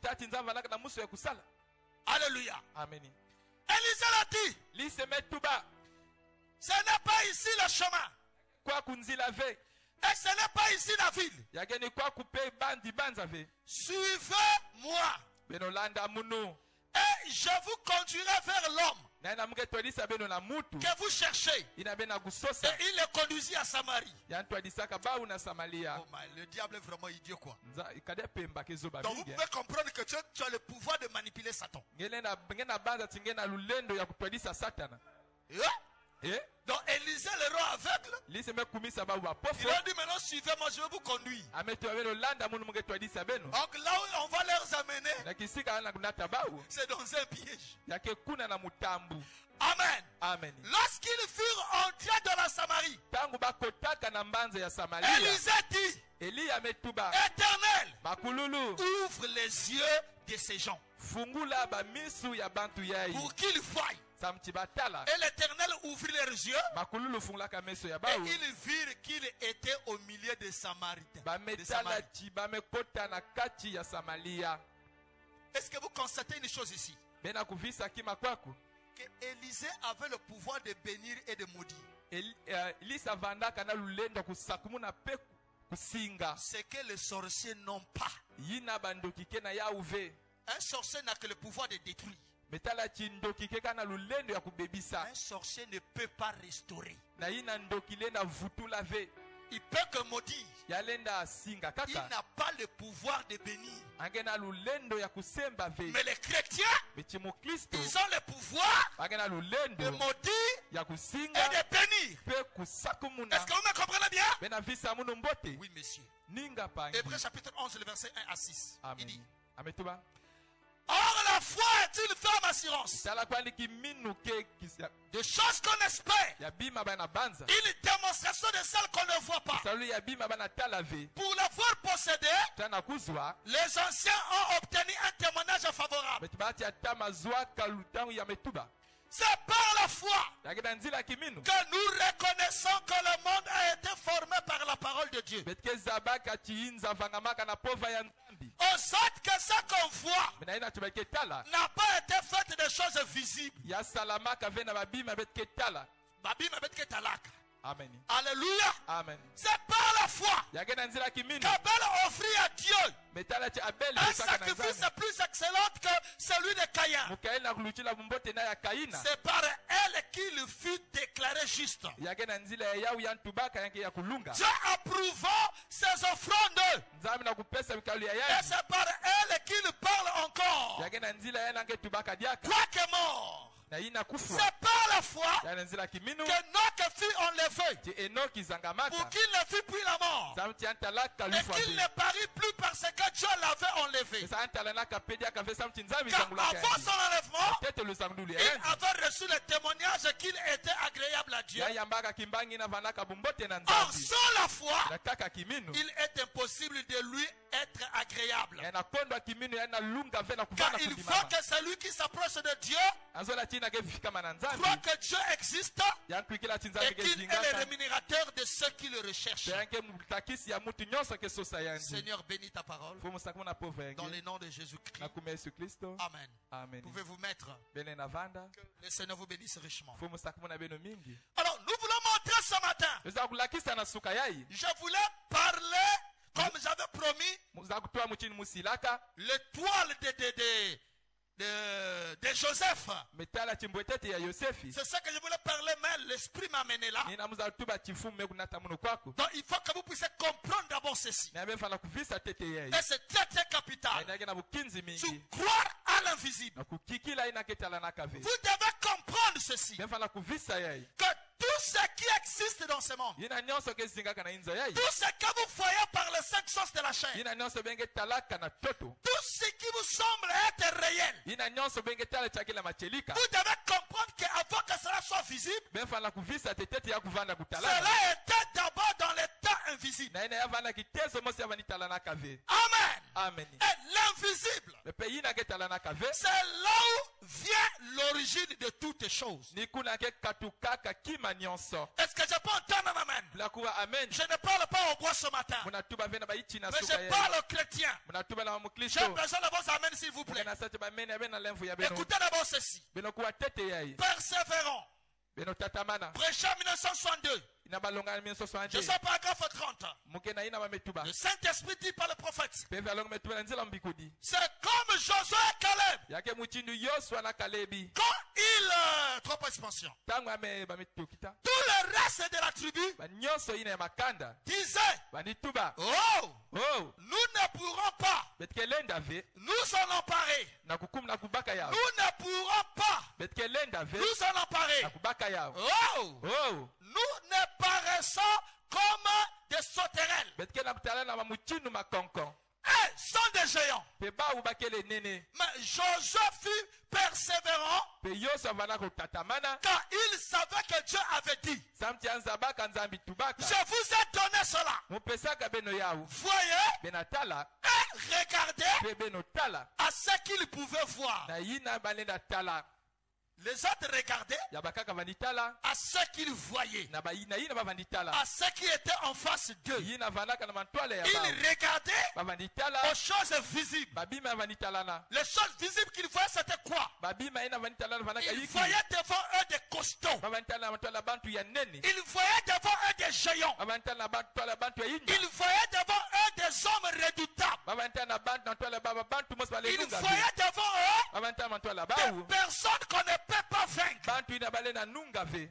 Alléluia. Amen. Élisée l'a dit. Ce n'est pas ici le chemin. Et ce n'est pas ici la ville. Suivez-moi. Et je vous conduirai vers l'homme que vous cherchez. Et il le conduisit à Samarie. Oh my, le diable est vraiment idiot quoi. Donc vous pouvez comprendre que tu as le pouvoir de manipuler Satan. Donc Élisée le roi aveugle, il a dit maintenant suivez-moi, je vais vous conduire. Donc là où on va les amener, c'est dans un piège. Amen. Amen. Lorsqu'ils furent entrés dans la Samarie, Élisée dit, Éternel, ouvre les yeux de ces gens pour qu'ils voient. Et l'Éternel ouvrit leurs yeux. Et ils virent qu'il était au milieu des Samaritains. Est-ce que vous constatez une chose ici? Que Élisée avait le pouvoir de bénir et de maudire. Ce que les sorciers n'ont pas. Un sorcier n'a que le pouvoir de détruire. Un sorcier ne peut pas restaurer. Il peut que maudire. Il n'a pas le pouvoir de bénir. Mais les chrétiens, ils ont le pouvoir de maudire et de bénir. Est-ce que vous me comprenez bien? Oui, monsieur. Hébreux chapitre 11, le verset 1 à 6. Il dit, or la foi est une ferme assurance de choses qu'on espère, une démonstration de celles qu'on ne voit pas. Pour l'avoir possédé, les anciens ont obtenu un témoignage favorable. C'est par la foi que nous reconnaissons que le monde a été formé par la parole de Dieu. En sorte que ce qu'on voit n'a pas été fait de choses visibles. Amen. Alléluia. Amen. C'est par la foi qu'Abel offrit à Dieu un sacrifice plus excellent que celui de Caïn. C'est par elle qu'il fut déclaré juste. Dieu approuvant ses offrandes. Et c'est par elle qu'il parle encore. Quoique mort. C'est par la foi que Enoch fut enlevé pour qu'il ne fût plus la mort et qu'il ne parut plus parce que Dieu l'avait enlevé. Car avant son enlèvement, il avait reçu le témoignage qu'il était agréable à Dieu. Or, sans la foi, na kaka kiminu il est impossible de lui être agréable. yanakondwa kiminu yanalunga ve na Car kuvana il faut kudimama que celui qui s'approche de Dieu anzola tina kefikama na nzambi croit que Dieu existe yankwikila ti nzambi et qu'il est le kezingaka rémunérateur de ceux qui le recherchent. pe yanke mutakisi ya mutu nyonso kesosa yandi Seigneur, bénis ta parole fo musakuma na pove dans le yange nom de Jésus-Christ. na kuma yesu kristo Amen. amen Pouvez-vous mettre? bene na vanda Que le Seigneur vous bénisse richement. fo musakuma na beno mingi Alors, nous voulons montrer ce matin. eza kulakisa na suka yai Je voulais parler, comme j'avais promis, muza kutoa muchini musilaka l'étoile de Joseph. metala chimbwetete ya yosefi C'est ça que je voulais parler, mais l'Esprit m'a amené là. nina muza tuba chifume kunata muno kwako Donc, il faut que vous puissiez comprendre d'abord ceci. na befana kuvisa tete yai Et c'est très, très capital. inake na bukinzi Tu mingi croire à l'invisible. na kukikila inaketala na kave Vous devez comprendre ceci. befana kuvisa yai Que tout ce qui existe dans ce monde, ina nyonso kezingaka na inza yai tout ce que vous voyez par les cinq sens de la chair, ina nyonso benge talaka na toto tout ce qui vous semble être réel, ina nyonso benge tala chakila machelika vous devez comprendre qu'avant que cela soit visible, befana kuvisa tetete ya kuvanda kutalana cela était d'abord dans l'état invisible. na ina yavana kitezo mosi yavani tala na kave Amen. amen Et l'invisible, mepe ina ketala na kave c'est là où vient l'origine de toutes choses. ni kuna ke katukaka kima nyonso Est-ce que je peux entendre un amen? la kuwa amen Je ne parle pas au bois ce matin, munatuba vena baichi na mais suka je yai parle aux chrétiens. munatuba na J'ai mukristo besoin de vos amens, s'il vous plaît. mukena sate bamene ya bena lemvu ya beno Écoutez d'abord ceci. beno kuwa tete yai Persévérons. beno tatamana Prêché en 1962. ina balonga Je 1960 sais paragraphe 30. mukena ina bametuba Le Saint-Esprit dit par le prophète. peve alonga metuba na nzela mbikudi C'est comme Josué et Caleb. yake muchindu yoswa na kalebi Quand il... trop expansion. tango ame bametukita Tout le reste de la tribu banyonso ina ya makanda disait, banituba oh, oh nous ne pourrons pas betkelenda ve nous en emparer. na kukumu na kubaka yao Nous ne pourrons pas betkelenda ve nous en emparer. na kubaka yao Oh, oh nous ne paraissons comme des sauterelles. betkena kutala na bamuchindu makonkon Elles sont des géants. pe bawu bakele nene Mais Josué fut persévérant pe yoso avana kotatamana car il savait que Dieu avait dit. samti anzabaka nzambi tubaka Je vous ai donné cela. mupesaka beno yao Voyez benatala et regardez pe beno tala à ce qu'ils pouvaient voir. na yina balenda tala Les autres regardaient ya bakaka vanditala à ce qu'ils voyaient, na bayina yina bavanditala à ce qui était en face d'eux. yina vanaka na mantwale ya Ils bao regardaient bavanditala aux choses visibles. babima vanditalana Les choses visibles qu'ils voyaient, c'était quoi? babima ina vanditalana vanaka Ils yiki voyaient devant eux des costauds. bavanditala na mantwale ya bantu ya nene Ils voyaient devant eux des géants. bavanditala na mantwale ya bantu ya inda Ils voyaient devant eux des hommes redoutables. bavanditala na bantu na mantwale ya baba bantu mosi Ils balelunga voyaient devant eux bavanditala na mantwale ya des bawu personnes qu'on ne peut pas vaincre. bantu ina bale na nunga ve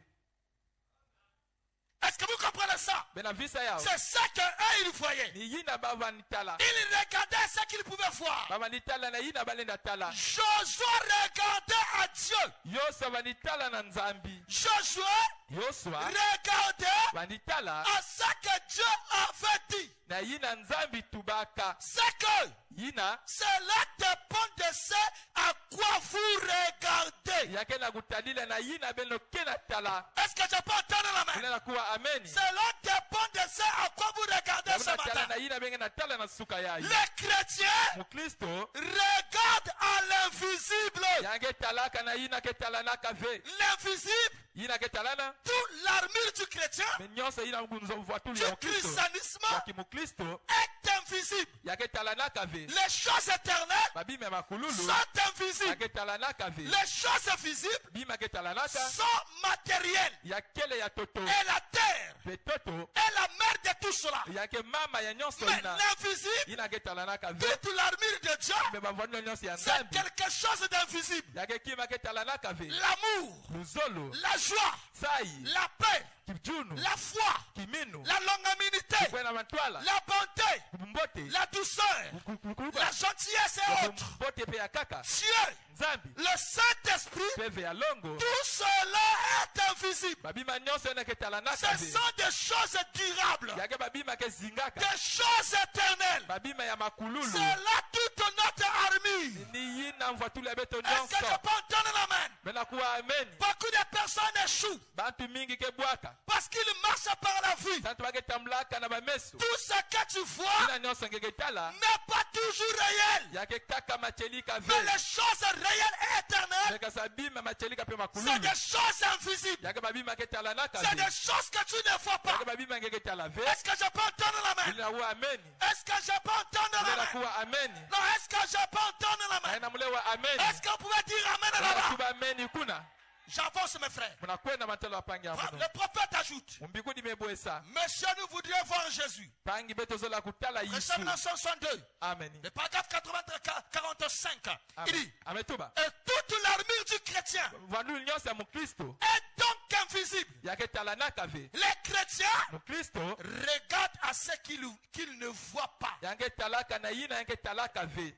Est-ce que vous comprenez ça? bena visa yao C'est ça qu'eux, ils voyaient. ni yina bavanditala Ils regardaient ce qu'ils pouvaient voir. bavanditala na yina balenda tala Josué regardait à Dieu. yoso vanditala na nzambi Josué yoswa regardait vanditala à ce que Dieu avait dit. na yina nzambi tubaka C'est que yina cela dépend de ce à quoi vous regardez. yake na kutalila na yina beno kena tala Est-ce que je peux entendre la main? unena kuwa ameni Cela dépend de ce à quoi vous regardez ce Yabuna tala matin. na yina benge na tala na suka yayi Les chrétiens mukristo regardent à l'invisible. yange talaka na yina ke tala na kave L'invisible, yina ke talana toute l'armure du chrétien, me nyonso yina ngunzo voitulu du ya mukristo christianisme, ya kimukristo est invisible. yake tala na kave Les choses éternelles babime ya makululu sont invisibles. yake tala na kave Les choses visibles bima ke tala na ka sont matérielles. yakele ya toto Et la terre pe toto est la mère de tout cela. yake mama ya nyonso Mais yina l'invisible, yina ke tala na kave toute l'armure de Dieu, me bavano nyonso ya c'est nzambi quelque chose d'invisible. yake kima ke tala na kave L'amour, luzolo la joie, sai la paix, kijunu la foi, kiminu la longanimité, kwena mantwala la bonté, kumbote la douceur, la gentillesse et autres. kumbote pe ya kaka Dieu, nzambi le Saint-Esprit, peve ya longo tout cela est invisible. babima nyonso yana ke tala na Ce kave sont des choses durables, yake babima ke zingaka des choses éternelles. babima ya makululu C'est là toute notre toute armure. ni yina mvatu la beto Est-ce que je nyonso peux entendre l'amen? bena kuwa amen Beaucoup de personnes échouent bantu mingi ke bwaka parce qu'ils marchent par la vue. santu baketambulaka na bameso Tout ce que tu vois ina nyonso ngeketala n'est pas toujours réel. yake kaka machelika Mais ve les choses réelles et éternelles, meka sabima machelika pe c'est makululu des choses invisibles. yake babima ketala naka C'est ve des choses que tu ne vois pas. yake babima ngeketala ve Est-ce que je peux entendre l'amen? ina kuwa amen Est-ce que je peux entendre ina l'amen? kuwa amen Non, est-ce que je peux entendre l'amen? ina mulewa amen Est-ce que vous pouvez dire amen ina là-bas? kuba amen kuna J'avance mes frères. munakwenda matelo apangi amuno Le prophète ajoute, mumbikudi meboesa Monsieur, nous voudrions voir Jésus. pangi betozola kutala Verset Yesu 1962, amen le paragraphe 45, il dit, ametuba et toute l'armure du chrétien vandu nyonso ya mukristo est donc invisible. yake tala naka ve Les chrétiens mukristo regardent à ce qu'ils ne voient pas. yange talaka na yina yange talaka ve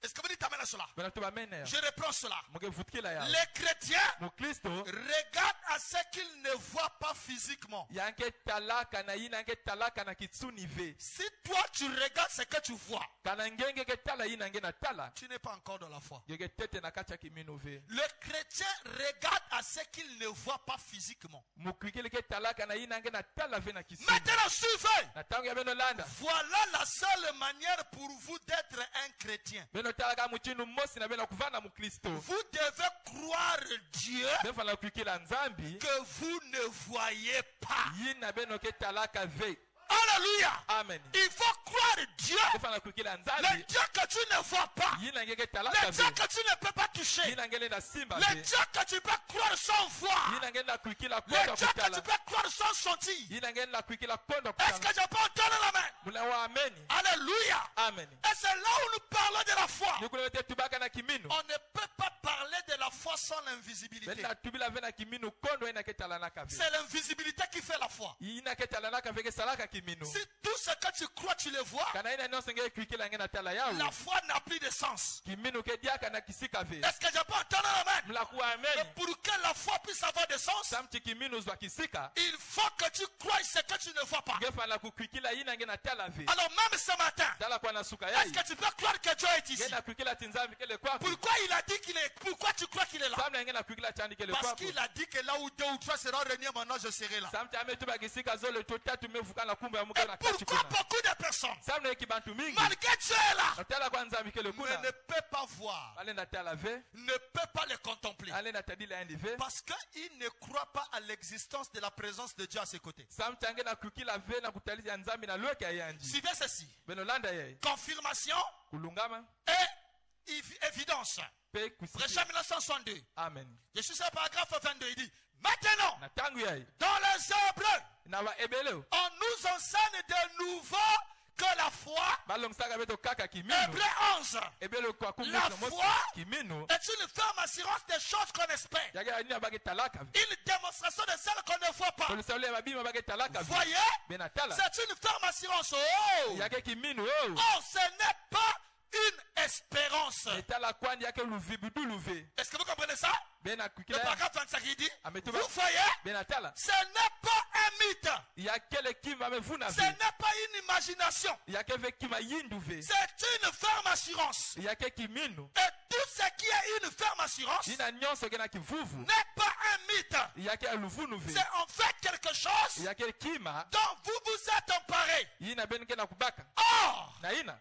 Est-ce que vous dites amen à cela? benatuba mene Je reprends cela. mukevutikila ya Les chrétiens mukristo regardent à ce qu'ils ne voient pas physiquement. yange talaka na yina yange talaka na kitsuni ve Si toi tu regardes ce que tu vois, kana ngenge ke tala yina yange na tala tu n'es pas encore dans la foi. yeke tete na kati ya kiminu ve Le chrétien regarde à ce qu'il ne voit pas physiquement. mukrikili ke talaka na yina yange na tala ve na kisuni Maintenant, suivez. na tango ya beno landa Voilà la seule manière pour vous d'être un chrétien. beno talaka muchinu mosi na beno kuvana mukristo Vous devez croire Dieu befala kuikila nzambi que vous ne voyez pas. yina beno ke talaka ve Alléluia. amen Il faut croire Dieu. befala kuikila Le nzambi Dieu que tu ne vois pas. yina ngeke talaka Le Dieu ve que tu ne peux pas toucher. yina ngele na simba Le ve Dieu que tu peux croire sans voir. yina ngele na kuikila Le kondo Dieu que kutala tu peux croire sans sentir. yina ngele na kuikila kondo Est-ce que kutala je peux entendre la main? muna wa amen Alléluia. amen Et c'est là où nous parlons de la foi. nikule te tubaka na kiminu On ne peut pas parler de la foi sans l'invisibilité. bena tubila ve na kiminu kondo ina ke tala naka ve C'est l'invisibilité qui fait la foi. ina ke tala naka ve ke salaka kiminu Si tout ce que tu crois, tu le vois, kana ina nyonso ngeke kuikila yange na tala yawo la foi n'a plus de sens. kiminu ke diaka na kisika ve Est-ce que je peux entendre la main? mlakuwa Et amen pour que la foi puisse avoir de sens, samti kiminu zwa kisika il faut que tu crois ce que tu ne vois pas. ngefala kukwikila yina nge na tala ve Alors même ce matin, tala kwa na suka est-ce yai que tu peux croire que Dieu est ici? nge na kwikila tinzambi kele kwako Pourquoi il a dit qu'il est? Pourquoi tu crois qu'il est là? samna nge na kwikila chandi kele Parce kwako qu'il a dit que là où deux ou trois seront réunis, maintenant je serai là. samti ametuba kisika zolo to tatu mevuka na kumba ya Et muke na kati pourquoi kuna beaucoup de personnes, samna eki bantu mingi malgré Dieu est là, na tala kwa nzambi kele mais kuna ne peut pas voir, ale na tala ve ne peut pas le contempler? ale na tadila yandi ve Parce qu'il ne croit pas à l'existence de la présence de Dieu à ses côtés. samti ange na kwikila ve na kutaliza nzambi na lweke ya yanji Suivez ceci. beno landa yai Confirmation kulungama et évidence. pe kusiki Verset 1962. amen Je suis sur le paragraphe 22. Il dit, maintenant, na tangu yai dans les Hébreux, na ba ebeleo on nous enseigne de nouveau que la foi, balongisaka beto kaka kiminu Hébreux 11, ebelo kwa kumi La na mosi foi kiminu est une ferme assurance des choses qu'on espère. yake ya nini abaki talaka ve Une démonstration de celles qu'on ne voit pas. polisaule ya mabima abaki talaka ve Voyez, bena tala c'est une ferme assurance. Oh, yake kiminu oh oh, ce n'est pas une espérance. etala kwandi yake luvibudu luve Est-ce que vous comprenez ça? bena Le kwikila paragraphe 25 il dit, Ametuba. vous voyez, bena tala ce n'est pas un mythe. yake le kima amevuna Ce ve n'est pas une imagination. yake ve kima yindu ve C'est une ferme assurance. yake kiminu Et tout ce qui est une ferme assurance ina nyonso ke na kivuvu n'est pas un mythe. yake ya luvunu ve C'est en fait quelque chose yake kima dont vous vous êtes emparé. yina beni ke na kubaka Or, na ina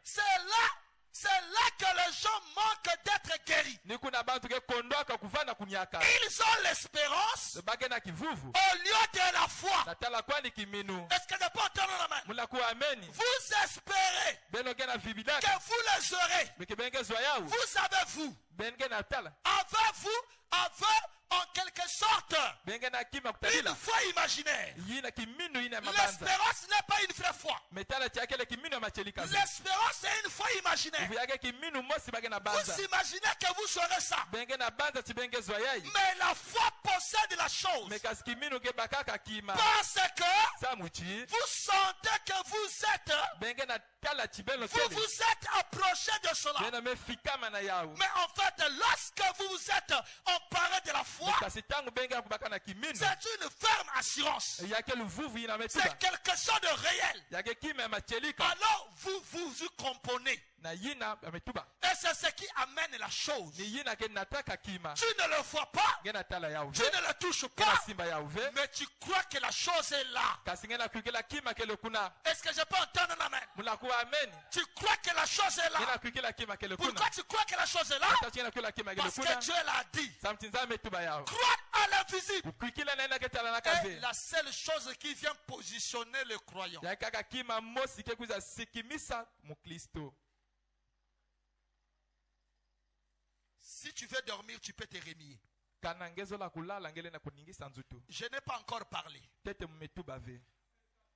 c'est là que les gens manquent d'être guéris. ni kuna bantu ke kondoaka kuvana kunyaka Ils ont l'espérance bake na kivuvu au lieu de la foi. na tala kwani kiminu Est-ce que je peux entendre la main? mulakuwa ameni Vous espérez beno ke na vibidaka que vous les aurez. meke benge zwa yawu Vous avez-vous, benge na tala avez en quelque sorte benge na kima kutalila une foi imaginaire. yina kiminu yina mabanza L'espérance n'est pas une vraie foi. metala chake le kiminu ya machelika ve L'espérance c'est une foi imaginaire. ivu yake kiminu mosi bage na banza Vous imaginez que vous saurez ça. benge na banza ti benge zwa yai Mais la foi possède la chose. mekasi kiminu ke bakaka kima Parce que samuchi vous sentez que vous êtes, benge na tala chibelo vous kele vous êtes approché de cela. beno mefikama na yawu Mais en fait, lorsque vous vous êtes emparé de la foi, mekasi tangu benge ya kubaka na kiminu c'est une ferme assurance. yake luvuvu yina C'est metuba quelque chose de réel. yake kima ya machelika Alors vous vous y comprenez. na yina ametuba Et c'est ce qui amène la chose. ni yina ke nataka kima Tu ne le vois pas, ngena tala ya tu uve ne le touches ngena pas, simba ya uve mais tu crois que la chose est là. kasi ngena kwikela kima ke lekuna Est-ce que je peux entendre un amen? mulakuwa amen Tu crois que la chose est là. ngena kwikela kima ke lekuna Pourquoi tu crois que la chose est là? ata ngena kwikela kima ke Parce que lekuna Dieu l'a dit. samtinza ametuba yao Croire à l'invisible kwikila naenda ke tala na est kave la seule chose qui vient positionner le croyant. ya kaka kima mosi ke kuza sikimisa mukristo. Si tu veux dormir, tu peux te remuer. kana ngezo la kulala ngele na kuningisa nzutu Je n'ai pas encore parlé. tete mmetuba ve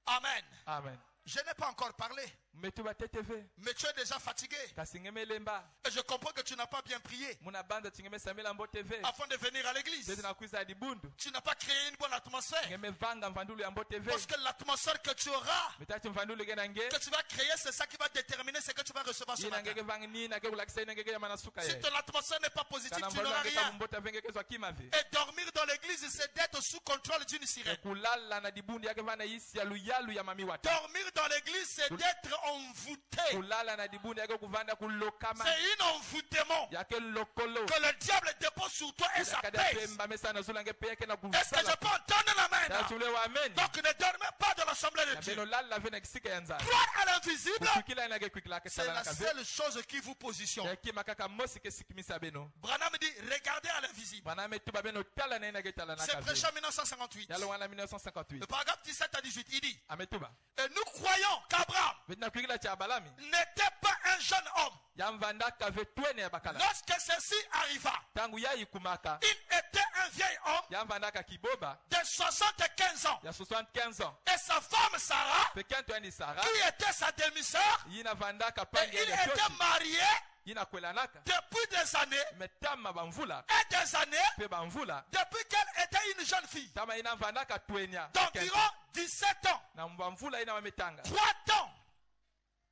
Amen. amen Je n'ai pas encore parlé. mmetuba tete ve Mais tu es déjà fatigué. kasi ngemelemba Et je comprends que tu n'as pas bien prié muna banda tingemesamela mbote ve afin de venir à l'église. tete na kuiza dibundu Tu n'as pas créé une bonne atmosphère. ngemevanga mvandulu ya mbote ve Parce que l'atmosphère que tu auras, mitati mvandulu gena nge que tu vas créer, c'est ça qui va déterminer ce que tu vas recevoir ce ina matin. ngeke vangi nina ke kulakisa ina ngeke yamana suka Si ye ton atmosphère n'est pas positive, kana tu mbolo n'auras ngeke rien. mbota venge kezwa kima ve Et dormir dans l'église, c'est d'être sous contrôle d'une sirène. kulala na dibundu yake vana yisi ya luyalu ya mami wata Dormir dans l'église, c'est d'être envoûté. kulala na dibundu yake kuvanda kulokama C'est un envoûtement yake lokolo que le diable dépose sur toi et ça pèse. pemba mesana zula nge peke na Est-ce que je kusala peux entendre l'amen? tachule wa amen Donc ne dormez pas dans l'assemblée de na Dieu. beno lala ve na kisika ya nzala Croire à l'invisible, kwikila ina ke kwikila ke c'est sala la na kave seule chose qui vous positionne. ya kima kaka mosi ke sikimisa beno Branham dit, regardez à l'invisible. bana metuba beno tala na ina ke tala na C'est kave prêché en 1958. yalo wana 1958 Le paragraphe 17 à 18, il dit, ametuba et nous croyons qu'Abraham vetina kwikila cha balami n'était pas un jeune homme yamvanda kave twene ya bakala lorsque ceci arriva. tangu yayikumaka Il était un vieil homme yamvanda kiboba de 75 ans. ya 75 ans Et sa femme Sarah, pekento yani Sara qui était sa demi-sœur, yina vandaka et pangi il ya était toshi marié yina kwelanaka depuis des années metama bamvula et des années pe bamvula depuis qu'elle était une jeune fille tama ina vandaka twenya d'environ 17 ans. na bamvula ina mametanga 3 ans.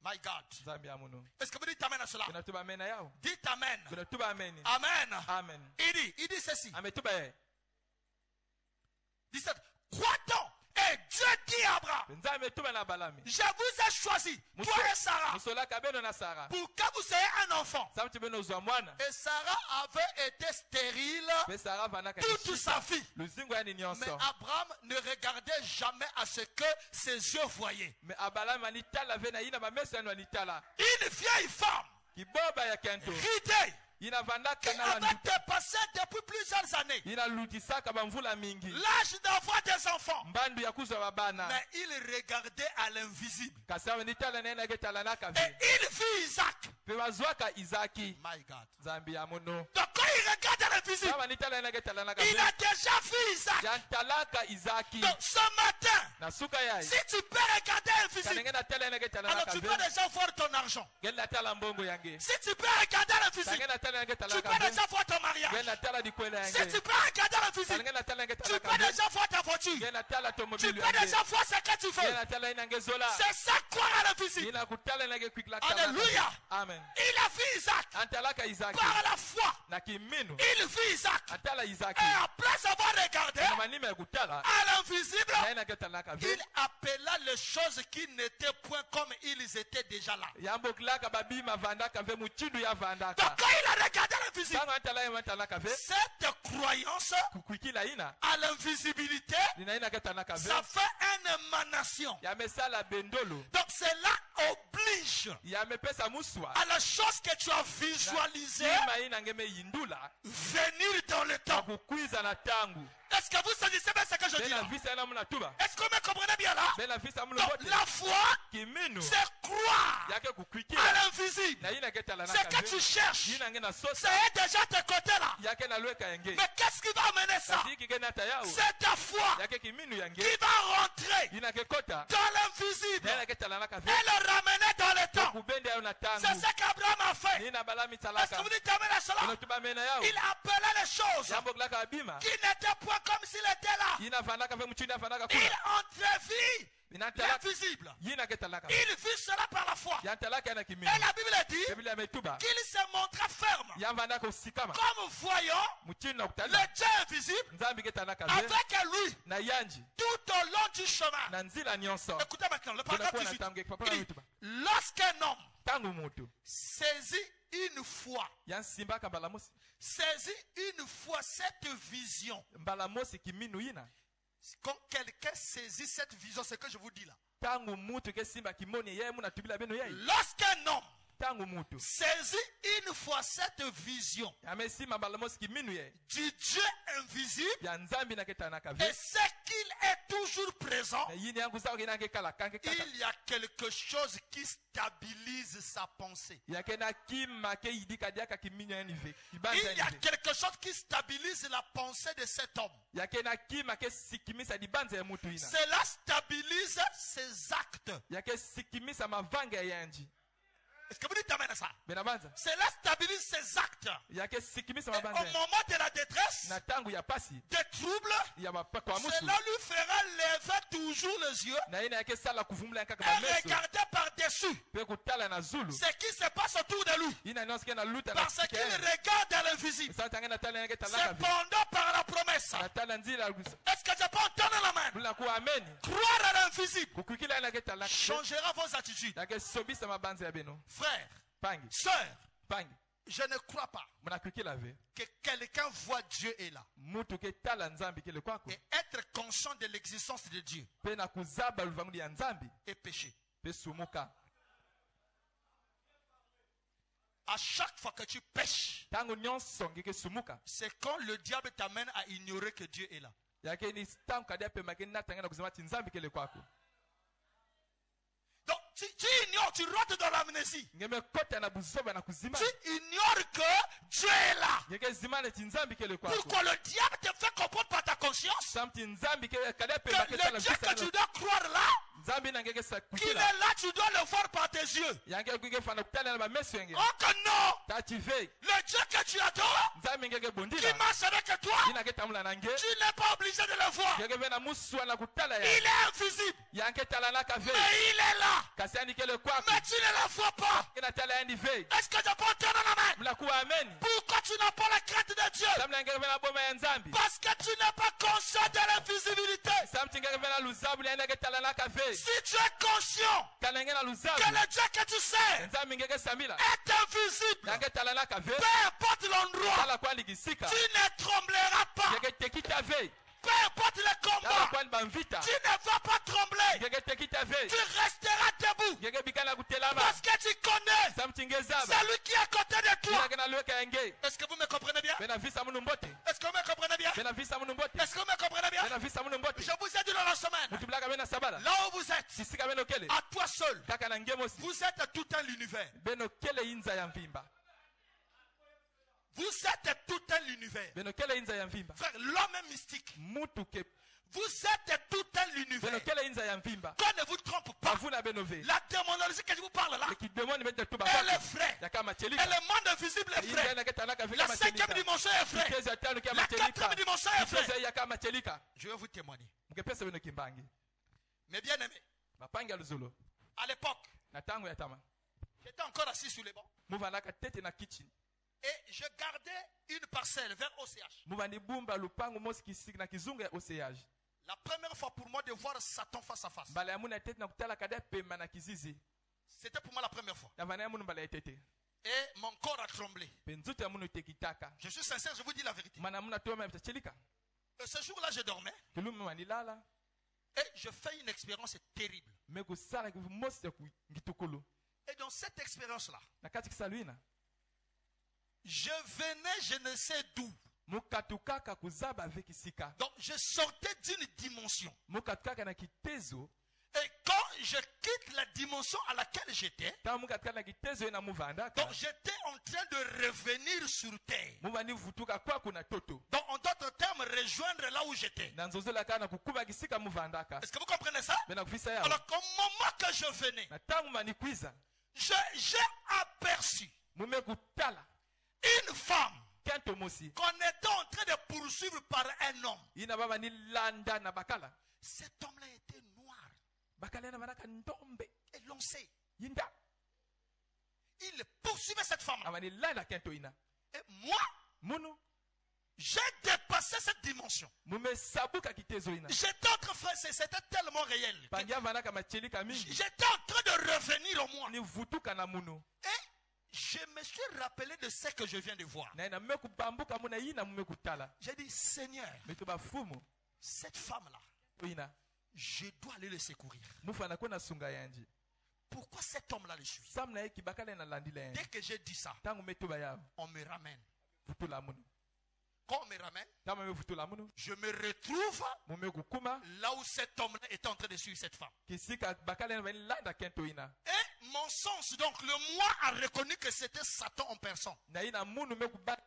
My God. zambi ya muno Est-ce que vous dites amen à cela? bena tuba amena yao Dites amen. bena tuba ameni Amen. amen Il dit ceci. ametuba ye 17. Croit-on? Et Dieu dit à Abraham, benza ametuba na balami je vous ai choisi, toi et Sarah, musolaka beno na Sara pour que vous ayez un enfant. samti beno zwa mwana Et Sarah avait été stérile pe Sara vandaka toute sa vie. luzingo yani Mais nyonso Abraham ne regardait jamais à ce que ses yeux voyaient. me abalami anitala ve na yina bameso yani anitala Une vieille femme, kiboba ya kento ridée, yina qui vandaka na avait wanduta dépassé depuis plusieurs années yina lutisaka bamvula mingi l'âge d'avoir des enfants. mbandu ya kuzwa babana Mais il regardait à l'invisible. kasi awe nitala na yena ketala na Et kave il vit Isaac. pe bazwaka Izaki My God. zambi ya muno Donc quand il regarde à l'invisible, kama nitala yena ketala na il kave a déjà vu Isaac. yantalaka Izaki Donc ce matin, na suka yayi si tu peux regarder l'invisible, kanenge na tala yena ketala na alors tu kave peux déjà voir ton argent. ngeli na tala mbongo yange Si tu peux regarder l'invisible, kanenge na tala yena ketala tu na peux kave déjà voir ton ngeli mariage. na tala dikwela Si yange tu peux regarder l'invisible, kanenge na tala yena tu ketala peux na kave déjà voir ta voiture. ngeli na tala Tu tomobile peux yange déjà voir ce que tu ngeli veux. na tala yena ngezola C'est ça croire à l'invisible. yina kutala yena ke kwikla Alléluia. amen Il a vu Isaac antalaka Izaki par la foi. na kiminu Il vit Isaac. atala Izaki Et après avoir regardé na manima ya kutala à l'invisible, na yena ketala na kave il appela les choses qui n'étaient point comme ils étaient déjà là. yambokilaka babima vandaka ve muchindu ya Donc vandaka quand il a regardé à l'invisible, tango antala ye matala kave cette croyance kukwikila ina à l'invisibilité, lina ina ketala kave ça fait une émanation. yamesala bendolo Donc cela oblige yamepesa muswa à la chose que tu as visualisée ima ina ngeme yindula venir dans le temps. akukwiza na tangu Est-ce que vous saisissez bien ce que je dis bena là? visa yana muna tuba Est-ce que vous me comprenez bien là? bena visa mulu Donc bote la foi, kiminu c'est croire yake à kukwikila l'invisible. na ina ketala na Ce que tu kave cherches, yina ngena sosa c'est déjà de côté là. yake na lweka yange Mais qu'est-ce qui va amener ça? kasi kigena tayao C'est ta foi yake kiminu yange qui va rentrer yina kekota dans l'invisible na ina ketala na kave et le ramener dans le temps. kubende yayo na C'est tangu ce qu'Abraham a fait. nina balami Est-ce que talaka vous dites amen à cela? ino tuba mena yao Il appelait les choses yambokilaka abima qui n'étaient point comme s'il était là. yina vandaka ve muchindi afandaka Il kuna entrevit inatalaka l'invisible. yina ketalaka Il vit cela par la foi. yantalaka yana kiminu Et la Bible dit biblia ametuba qu'il se montra ferme, yamvandaka usikama comme voyant muchindi na le kutala Dieu invisible nzambi ketalaka ve avec lui na yanji tout au long du chemin. na nzila nyonso Écoutez maintenant le paragraphe kunakuwa na 18. tangu Il ekipapala dit, mituba lorsqu'un homme tangu mutu saisit une fois, yansimbaka mbala mosi saisit une fois cette vision. mbala mosi kiminu ina Quand quelqu'un saisit cette vision, c'est ce que je vous dis là. tangu mutu ke simba kimoni yeye muna tubila beno yeye Lorsqu'un homme tangu mutu saisit une fois cette vision amesimba mbala mosi kiminu yeye du Dieu invisible, ya nzambi na ketana ka et ve c'est qu'il est toujours présent, na yini yangu sawa kina kala kanke kaka il y a quelque chose qui stabilise sa pensée. yakena kima ke idika diaka kiminyo yani ve kibanza Il y a yani quelque chose qui stabilise la pensée de cet homme. yakena kima ke sikimisa dibanza ya mutu ina Cela stabilise ses actes. yake sikimisa mavanga ya yanji Est-ce que vous dites amen à ça? benabanza Cela stabilise ses actes. yake sikimisa Et au mabanza moment de la détresse, na tangu ya pasi des troubles, ya mapako wa mutu cela lui fera lever toujours les yeux na ina yake sala kuvumula kaka et bameso regarder par-dessus pe kutala na zulu ce qui se passe autour de lui. ina noske na luta na Parce qu'il regarde à l'invisible. sa tanga na tala yake talaka vi Cependant, par la promesse, na tala nzila est-ce que je peux entendre la main? lula ku amen Croire à l'invisible kukukila ina yake talaka changera vos attitudes. yake sobisa mabanza ya beno Frère, pangi sœur, pangi je ne crois pas munakukila ve que quelqu'un voit Dieu est là. mutu ke tala nzambi kile kwako Et être conscient de l'existence de Dieu pe na kuzaba luvanguli ya nzambi est péché. pe sumuka À chaque fois que tu pêches, tangu nyonso ngeke sumuka c'est quand le diable t'amène à ignorer que Dieu est là. yake ni tangu kadia pe makeni natanga na kusema ti nzambi kile kwako Donc, tu ignores, tu rentres dans l'amnésie. ngeme kota na buzoba na kuzima Tu ignores que Dieu est là. ngeke zimane ti nzambi kile kwako Pourquoi le diable te fait comprendre par ta conscience sam ti nzambi ke kadia pe que maketa le la Dieu que tu visa dois croire là, nzambi na ngeke sa qu'il est kukila là, tu dois le voir par tes yeux. yange kuke fana kutala na bameso yange Oh que non! tati ve Le Dieu que tu adores, nzambi ngeke qui bondila marche avec toi, ina ke tamula na nge tu n'es pas obligé de le voir. ngeke ve na muswa na kutala Il ya est invisible, yange tala na ka ve mais il est là. kasi ani kile kwako Mais tu ne le vois pas. ina tala yani ve Est-ce que je peux entendre la main? mla kuwa amen Pourquoi tu n'as pas la crainte de Dieu? samla ngeke ve na boma ya nzambi Parce que tu n'es pas conscient de l'invisibilité. samti ngeke ve na luzabu ya ngeke tala na ka ve Si tu es conscient tala ngeke na luzabu que le Dieu que tu sais nzambi ngeke samila est invisible, yange tala na ka ve peu importe l'endroit, tala kwani kisika tu ne trembleras pas. ngeke tekita ve Peu importe le tala combat, kwani bamvita tu ne vas pas trembler. ngeke tekita ve Tu resteras debout ngeke bikana kutelama parce que tu connais samti ngezaba celui qui est à côté de toi. ngeke na lweka yange Est-ce que vous me comprenez bien? bena visa munu mbote Est-ce que vous me comprenez bien? bena visa munu mbote Est-ce que vous me comprenez bien? bena visa munu mbote Je vous ai dit dans la semaine, mutu blaka bena sabala là où vous êtes, sisika beno kele à toi seul, kaka na ngemosi vous êtes tout un l'univers. beno kele inza ya mvimba Vous êtes tout un l'univers. beno kele inza ya mvimba Frère, l'homme est mystique. mutu ke Vous êtes tout un l'univers. beno kele inza ya mvimba Qu'on ne vous trompe pas. bavuna beno ve La démonologie que je vous parle là, ekidemoni bete tu elle est baba vraie. yaka Et machelika le monde invisible est inza vrai. na ketana ka vile La cinquième machelika dimension est vraie. kitezo ya tano kia La quatrième machelika dimension est vraie. kitezo yaka machelika Je vais vous témoigner. mkepesa beno kimbangi Mais bien aimé, mapangi ya luzulu à l'époque, na tango ya tama j'étais encore assis sur les bancs muvandaka tete na kitchen et je gardais une parcelle vers OCH. muvandi bumba lupango mosi kisiki na kizungu ya OCH La première fois pour moi de voir Satan face à face. mbala ya muna tete na kutala kada pemba na kizizi C'était pour moi la première fois. na vana ya munu mbala ya tete Et mon corps a tremblé. pe nzuto ya munu tekitaka Je suis sincère, je vous dis la vérité. mana muna toma mtachelika Et ce jour-là, je dormais kilumi manilala et je fais une expérience terrible. me kusala mosi ya ngitukulu Et dans cette expérience-là, na kati kisaluina je venais je ne sais d'où. mukatukaka kuzaba ave kisika Donc je sortais d'une dimension. mukatukaka na kitezo Et quand je quitte la dimension à laquelle j'étais, tama mukatukaka na kitezo ye na muvandaka donc j'étais en train de revenir sur terre. muvandi vutuka kwako na toto Donc en d'autres termes, rejoindre là où j'étais. na nzozolaka na kukuba kisika muvandaka Est-ce que vous comprenez ça? bena kufisa yao Alors qu'au moment que je venais, na tangu manikwiza j'ai aperçu mume kutala une femme kento mosi qu'on était en train de poursuivre par un homme. ina baba ni landa na bakala Cet homme-là était noir bakala na banaka ndombe et lancé. yinda Il poursuivait cette femme-là. amani landa kento ina Et moi, munu J'ai dépassé cette dimension. mumesabuka kitezo ina J'étais en train de faire, c'était tellement réel. pangia vanaka machelika mingi J'étais en train de revenir au moi. ni vutuka na munu Et je me suis rappelé de ce que je viens de voir. na ina mmekubambuka muna ina mmekutala J'ai dit, Seigneur, meto bafumu cette femme-là, ina je dois aller le secourir. mufu anakwenda sunga yanji Pourquoi cet homme-là le suit? sam na ye kibakala na landila yanji Dès que j'ai dit ça, tangu metuba yabo on me ramène. futula munu Quand on me ramène, kama me futula munu je me retrouve mumekukuma là où cet homme-là était en train de suivre cette femme. kisika bakala na landa kento ina Et mon sens, donc le moi, a reconnu que c'était Satan en personne. na ina munu mekubaka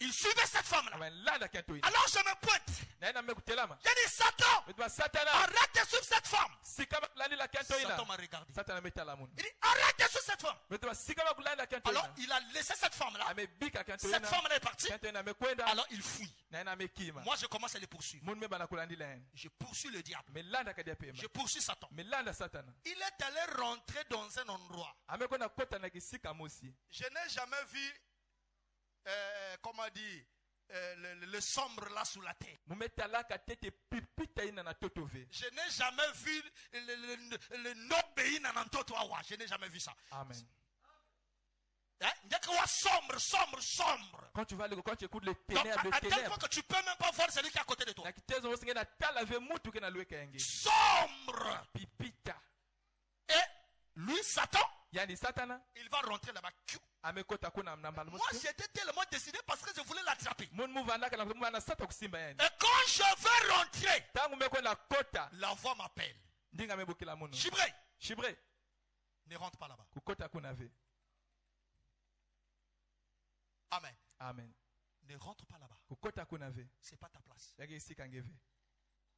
Il suivait cette femme-là. landa kento ina Alors je me pointe. na ina mekutelama J'ai dit, Satan, metuba satana arrête de suivre cette femme. sika bakulanda kento ina Satan m'a regardé. satana metala munu Il dit, arrête de suivre cette femme. metuba sika bakulanda kento Alors ina il a laissé cette femme-là. amebika kento Cette ina femme-là est partie. kento ina mekwenda Alors il fuit. na ina mekima Moi je commence à les poursuivre. munu mebana kulandila yani Je poursuis le diable. melanda kadia pema Je poursuis Satan. melanda satana Il est allé rentrer dans un endroit. amekwenda kota na kisika mosi Je n'ai jamais vu, comment dire, le sombre là sous la terre. mumetalaka tete pipita ina na totove Je n'ai jamais vu le non-béi nanantotoawa. Je n'ai jamais vu ça. amen Hein? Il y a que ouais, sombre, sombre, sombre. quand tu vas quand tu écoutes les Donc, ténèbres à les tel point ténèbres que tu peux même pas voir celui qui est à côté de toi. na kitezo wosinge na tala ve mutu ke na lweka yange Sombre. pipita Et lui, Satan, yani satana il va rentrer là-bas. amekota kuna mnambala Moi, mosi j'étais tellement décidé parce que je voulais l'attraper. mun muvandaka na mwana sata kusimba yani Et quand je vais rentrer, tangu mekwenda kota la voix m'appelle. ndinga mebukila munu Chibré, shibre ne rentre pas là-bas. kukota kuna ve Amen. amen Ne rentre pas là-bas. kukota kuna ve C'est pas ta place. yake isika ngeve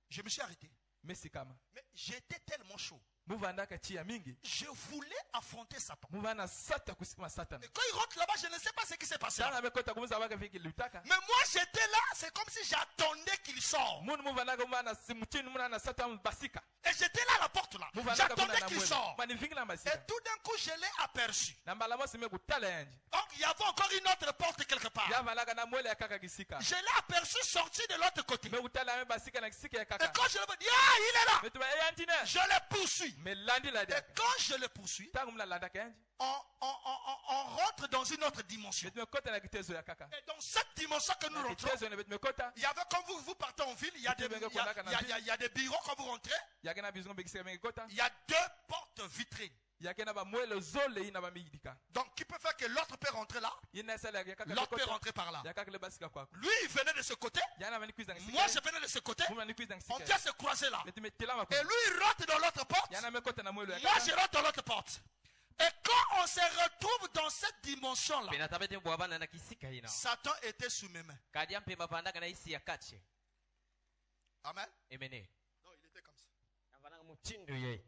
Je me suis arrêté. mesikama Mais j'étais tellement chaud. muvandaka chia mingi Je voulais affronter Satan. muvana sata kusikima satana Et quand il rentre là-bas, je ne sais pas ce qui s'est passé. tanga Là. amekota kumuza baka viki lutaka Mais moi, j'étais là. C'est comme si j'attendais qu'il sorte. munu muvandaka mwana simuchini muna na sata basika Et j'étais là à la porte là. muvandaka kuna J'attendais na qu'il mwele sorte. mani vingi na Et basika tout d'un coup, je l'ai aperçu. na mbala mosi mekutala yanji Donc, il y avait encore une autre porte quelque part. yavalaka na mwele ya kaka kisika Je l'ai aperçu sortir de l'autre côté. Et mekutala me basika na kisika ya kaka quand je l'ai dit, ah, il est là. metuba yanjine Je le poursuis. melandi la Et daka quand je le poursuis, tangu mnalandaka yanji on rentre dans une autre dimension. metu mekota na kitezo ya kaka Et dans cette dimension que nous na rentrons, kitezo ne metu mekota il y avait quand vous partez en ville, il y a des, il y a des bureaux quand vous rentrez, yake na bizongo bekisika mekota il y a deux portes vitrines. yake na bamwele zole ina bamiyidika Donc qui peut faire que l'autre peut rentrer là, yina sala ya kaka l'autre peut mekota rentrer par là. ya kaka le basika kwako Lui, il venait de ce côté, yana mani kwiza moi ngisika je venais de ce côté, muna ni kwiza on ngisika vient se croiser là. metu metelama Et kwa lui, il rentre dans l'autre porte, yana mekota na mwele ya moi je kaka rentre dans l'autre porte. Et quand on se retrouve dans cette dimension-là, pena tabete bwabana na kisika ina Satan était sous mes mains. kadia mpemba vandaka na isi ya kache Amen. emene Non, il était comme ça. avananga mutindo ye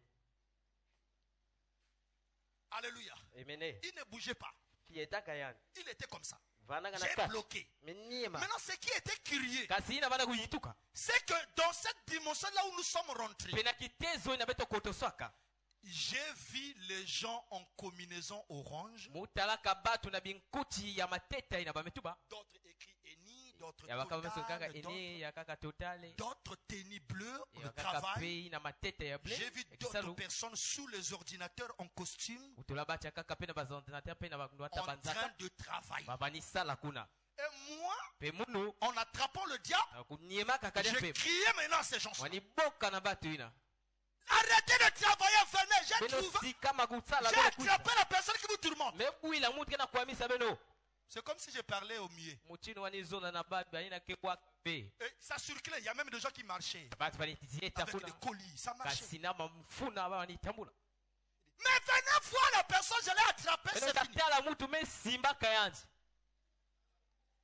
Alléluia. emene Il ne bougeait pas. kietaka yani Il était comme ça. vandaka na J'ai kache bloqué. menima Maintenant, ce qui était curieux, kasi ina vana kuyituka c'est que dans cette dimension-là où nous sommes rentrés, pena kitezo ina beto kotoswaka j'ai vu les gens en combinaison orange, mutalaka batu na binkuti ya mateta ina bametuba d'autres écrits Eni, d'autres ya bakaba beso kaka Total, ene ya kaka totale d'autres tennis bleus, ya le kaka travail. pei na mateta ya ble J'ai vu ya d'autres kisalu personnes sous les ordinateurs en costume utola bacha kaka pe na bazordinateur pe na bakundu en ata train banzaka de travailler. babanisala kuna Et moi, pe munu en attrapant le diable, kuniemaka kadia j'ai pe crié maintenant à ces gens. waniboka na batu ina Arrêtez de travailler, venez, j'ai beno trouvé. sikama kusala J'ai beno kuisa attrapé la personne qui vous tourmente. mekuila mutu kena kuamisa beno C'est comme si je parlais au mieux. muchini wanizona na babi aina kebwaka pe Et ça circulait, il y a même des gens qui marchaient batu banitizieta avec kuna des colis, ça marchait. kasina mamfuna aba wanitambula Mais venez voir la personne, je l'ai attrapée, beno c'est fini. tatala mutu mesimba kayanzi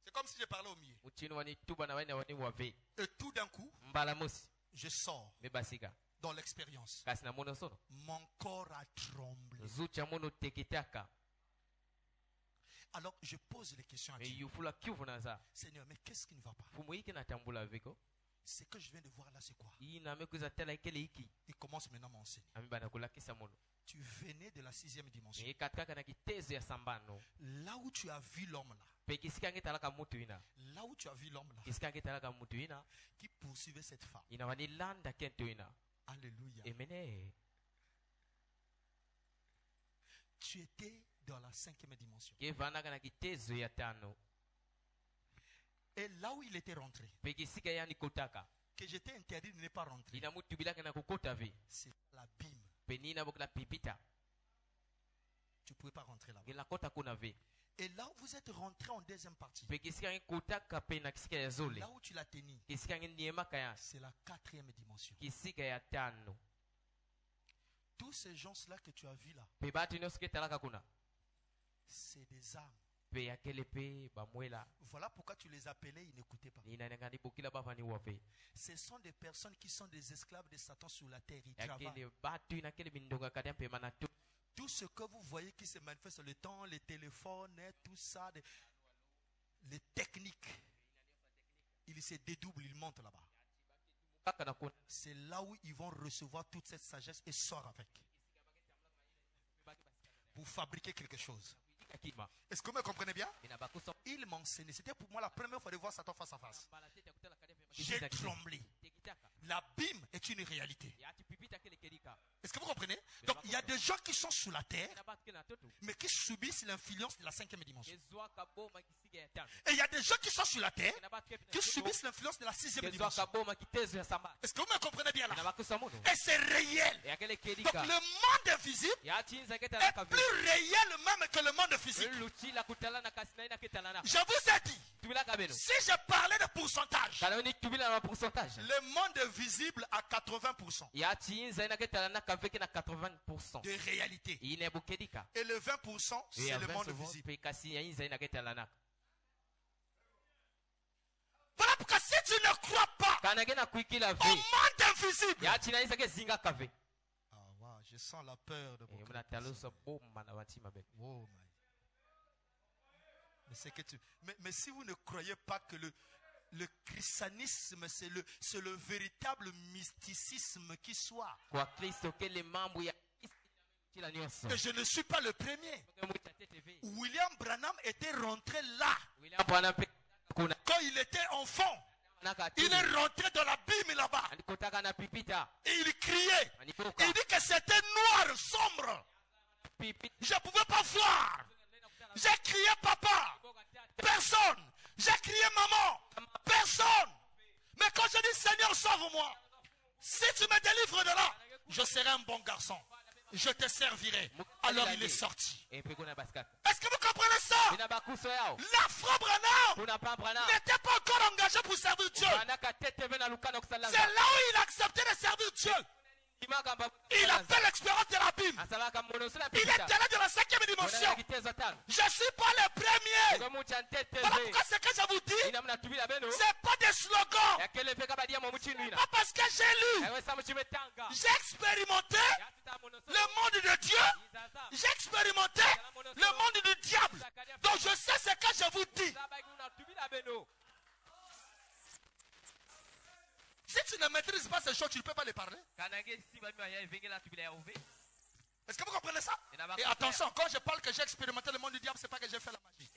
C'est comme si je parlais au mieux. muchini wanituba na waina wani wave Et tout d'un coup, mbala mosi je sors mebasika dans l'expérience. kasi na mono sono Mon corps a tremblé. zucha mono teketaka Alors je pose les questions à me Dieu. yufula kivu naza Seigneur, mais qu'est-ce qui ne va pas? fumu hiki natambula viko Ce que je viens de voir là, c'est quoi? ina mekuzatela ikele iki Il commence maintenant à m'enseigner. amibana kulakisa mono Tu venais de la 6e dimension. katikaka na kitezo ya sambano Là où tu as vu l'homme là, pe kisika ngetalaka mutu ina là où tu as vu l'homme là, kisika ngetalaka mutu ina qui poursuivait cette femme. ina wanilanda kento ina Alléluia. emene Tu étais dans la 5e dimension. kevanaka na kitezo ya tano Et là où il était rentré, pe kisika yani kotaka que j'étais interdit de ne pas rentrer, ina mutu bilaka na kokota ve c'est l'abîme. pe nina bokla pipita Tu ne pouvais pas rentrer là-bas. ngela kota kuna ve Et là où vous êtes rentré en deuxième partie, pe kisika ngekotaka pe na kisika ya zole là où tu l'as tenu, kisika ngeniemaka ya c'est la 4e dimension. kisika ya tano Tous ces gens-là que tu as vus là, pe batu nyonso ketalaka kuna c'est des âmes. pe yakele pe bamwela Voilà pourquoi tu les appelais, ils n'écoutaient pas. ninanengani bokila bavani wave Ce sont des personnes qui sont des esclaves de Satan sur la terre. Ils travaillent. yakele batu inakele mindonga kadi mpema na to Tout ce que vous voyez qui se manifeste, le temps, les téléphones, tout ça, les techniques, ils se dédoublent, ils montent là-bas. kaka na kuna C'est là où ils vont recevoir toute cette sagesse et sortent avec. Pour fabriquer quelque chose. akima Est-ce que vous me comprenez bien? inabakusa Il m'enseignait. C'était pour moi la première fois de voir Satan face à face. J'ai tremblé. L'abîme est une réalité. Est-ce que vous comprenez? Donc il y a des gens qui sont sous la terre, mais qui subissent l'influence de la 5e dimension. Et il y a des gens qui sont sur la terre, qui subissent l'influence de la 6e dimension. Est-ce que vous me comprenez bien là? Et c'est réel. Donc le monde invisible est plus réel même que le monde physique. Je vous ai dit, si je parlais de pourcentage, le monde visible à 80% de réalité. Et le 20% c'est le monde visible. Voilà pourquoi si tu ne crois pas au monde invisible, ah, wow, je sens la peur de beaucoup de personnes. Oh, my. Mais, c'est que mais si vous ne croyez pas que le christianisme c'est le véritable mysticisme qui soit, et je ne suis pas le premier. William Branham était rentré là quand il était enfant. Il est rentré dans l'abîme là-bas et il criait. Il dit que c'était noir, sombre. Je ne pouvais pas voir. J'ai crié papa. Personne. J'ai crié maman. Personne. Mais quand je dis Seigneur, sauve-moi. Si tu me délivres de là, je serai un bon garçon. Je te servirai. Alors il est sorti. Est-ce que vous comprenez ça? L'Afro Branham n'était pas encore engagé pour servir Dieu. C'est là où il a accepté de servir Dieu. Il a fait l'expérience de l'abîme. Il est allé de la 5e dimension. Je ne suis pas le premier. Voilà pourquoi ce que je vous dis, ce n'est pas des slogans. Pas parce que j'ai lu. J'ai expérimenté le monde de Dieu. J'ai expérimenté le monde du diable. Donc je sais ce que je vous dis. Si tu ne maîtrises pas ces choses, tu ne peux pas les parler. Est-ce que vous comprenez ça? Et attention, quand je parle que j'ai expérimenté le monde du diable, ce n'est pas que j'ai fait la magie.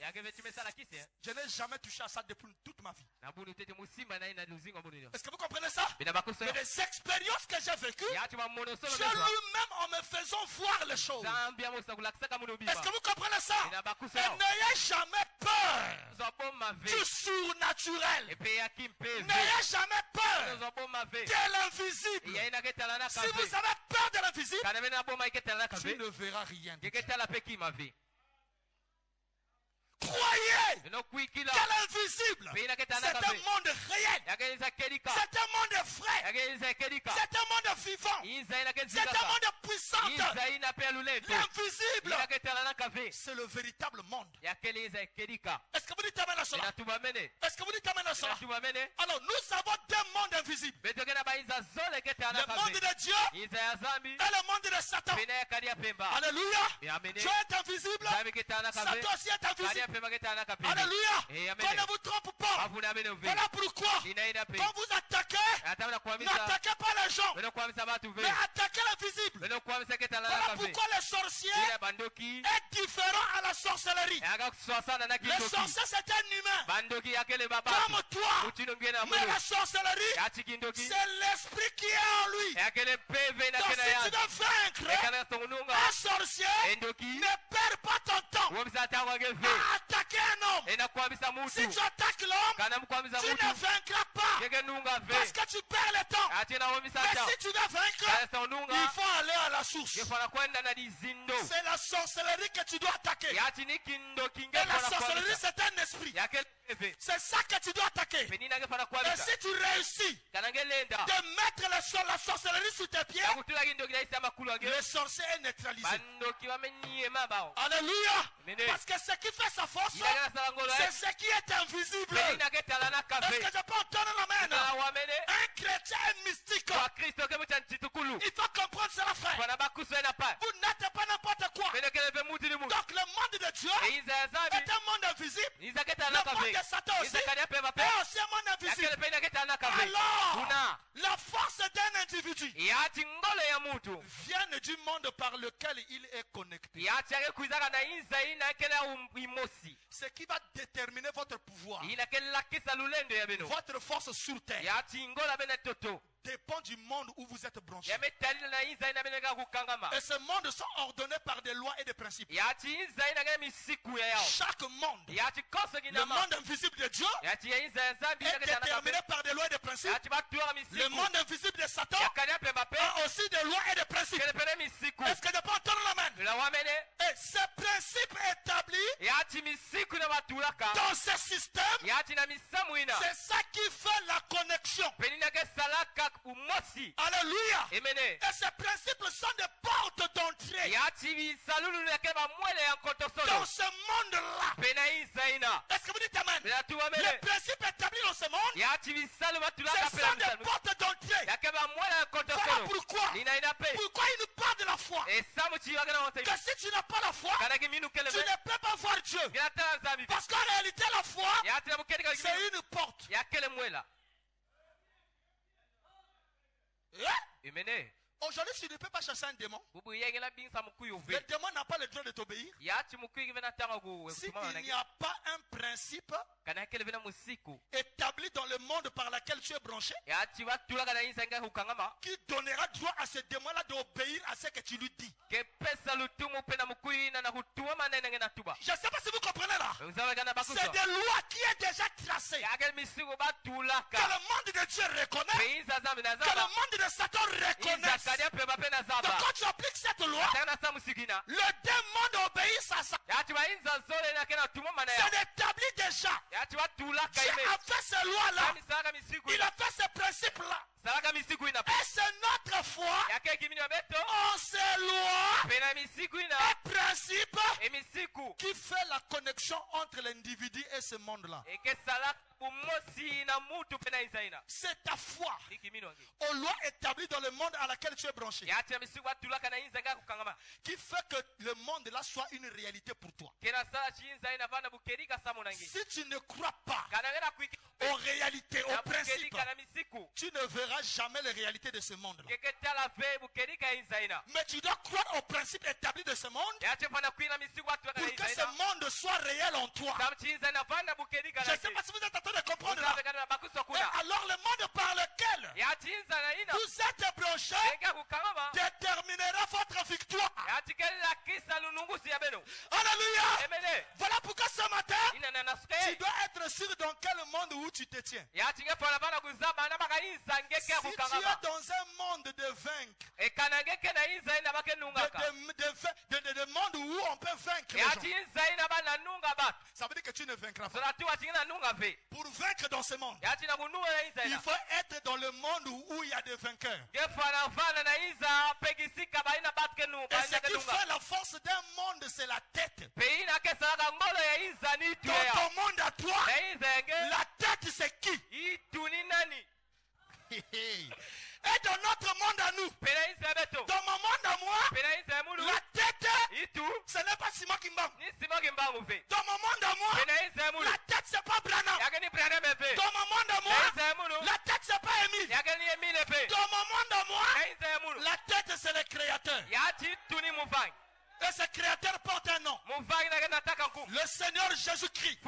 Je n'ai jamais touché à ça depuis toute ma vie. Est-ce que vous comprenez ça? Mais les expériences que j'ai vécues, Dieu lui-même en me faisant voir les choses. Est-ce que vous comprenez ça? Et n'ayez jamais peur du surnaturel. N'ayez jamais peur de l'invisible. Si vous avez peur de l'invisible, tu ne verras rien. Croyez que l'invisible, c'est un monde réel. C'est un monde frais. C'est un monde vivant. C'est un monde puissant. L'invisible, c'est le véritable monde. Est-ce que vous dites amen à cela? Est-ce que vous dites amen à cela? Alors nous avons deux mondes invisibles. Le monde de Dieu et le monde de Satan. Alléluia. Dieu est invisible. Satan aussi est invisible. Alléluia. Eh, amen. Qu'on ne vous trompe pas. Voilà pourquoi, quand vous attaquez, n'attaquez pas les gens, mais attaquez le visible. Voilà pourquoi le sorcier est différent à la sorcellerie. Le sorcier, c'est un humain comme toi. Mais la sorcellerie, c'est l'esprit qui est en lui. Donc si tu veux vaincre un sorcier, ne perds pas ton temps à attaquer un homme. Si tu attaques l'homme, tu ne vaincras pas parce que tu perds le temps. Mais si tu veux vaincre, il faut aller à la source. C'est la sorcellerie que tu dois attaquer. Et la sorcellerie, c'est un esprit. C'est ça que tu dois attaquer. Et si tu réussis de mettre la sorcellerie sous tes pieds, le sorcier est neutralisé. Alléluia. Parce que ce qui fait sa force, c'est ce qui est invisible. Est-ce que je peux entendre la main? Un chrétien est mystique. Il faut comprendre cela, frère. Vous n'êtes pas n'importe quoi. Donc le monde de Dieu est un monde invisible. Le monde de Satan aussi est aussi un monde invisible. Alors, la force d'un individu vient du monde par lequel il est connecté. Ce qui va déterminer votre pouvoir, votre force sur terre, dépend du monde où vous êtes branché. Et ces mondes sont ordonnés par des lois et des principes. Chaque monde, le monde invisible de Dieu, est déterminé par des lois et des principes. Le monde invisible de Satan a aussi des lois et des principes. Est-ce que je peux entendre la main? Et ces principes établis dans ce système, c'est ça qui fait la connexion. Alléluia. Et ces principes sont des portes d'entrée dans ce monde-là. Est-ce que vous dites amen? Les principes établis dans ce monde, ce sont des portes d'entrée. Voilà pourquoi il nous parle de la foi. Que si tu n'as pas la foi, tu ne peux pas voir Dieu. Parce qu'en réalité, la foi, c'est une porte. Aujourd'hui, tu ne peux pas chasser un démon. Le démon n'a pas le droit de t'obéir. S'il n'y a pas un principe établi dans le monde par lequel tu es branché, qui donnera droit à ce démon-là d'obéir à ce que tu lui dis. Je ne sais pas si vous comprenez là. C'est des lois qui est déjà tracées. Que le monde de Dieu reconnaît. Que le monde de Satan reconnaît. Donc quand tu appliques cette loi, le démon obéit à ça. C'est établi déjà. Dieu a fait ces lois-là. Il a fait ces principes-là. Et c'est notre foi en ces lois et principes qui fait la connexion entre l'individu et ce monde-là. C'est ta foi aux lois établies dans le monde à laquelle tu es branché qui fait que le monde là soit une réalité pour toi. Si tu ne crois pas aux réalités, aux principes, tu ne verras jamais les réalités de ce monde là. Mais tu dois croire aux principes établis de ce monde pour que ce monde soit réel en toi. Je ne sais pas si vous êtes en train de comprendre là. Et alors le monde par lequel vous êtes branché déterminera votre victoire. Alléluia. Voilà pourquoi ce matin tu dois être sûr dans quel monde où tu te tiens. Si tu es dans un monde de vaincre, de monde où on peut vaincre les gens, ça veut dire que tu ne vaincras pas. Pour vaincre dans ce monde, il faut être dans le monde où il y a des vainqueurs. Et ce qui fait la force d'un monde, c'est la tête. Dans ton monde à toi, la tête c'est qui? Et dans notre monde à nous, dans mon monde à moi, la tête, ce n'est pas Simon Kimbam. Dans mon monde à moi, Et ce créateur porte un nom. Le Seigneur Jésus-Christ.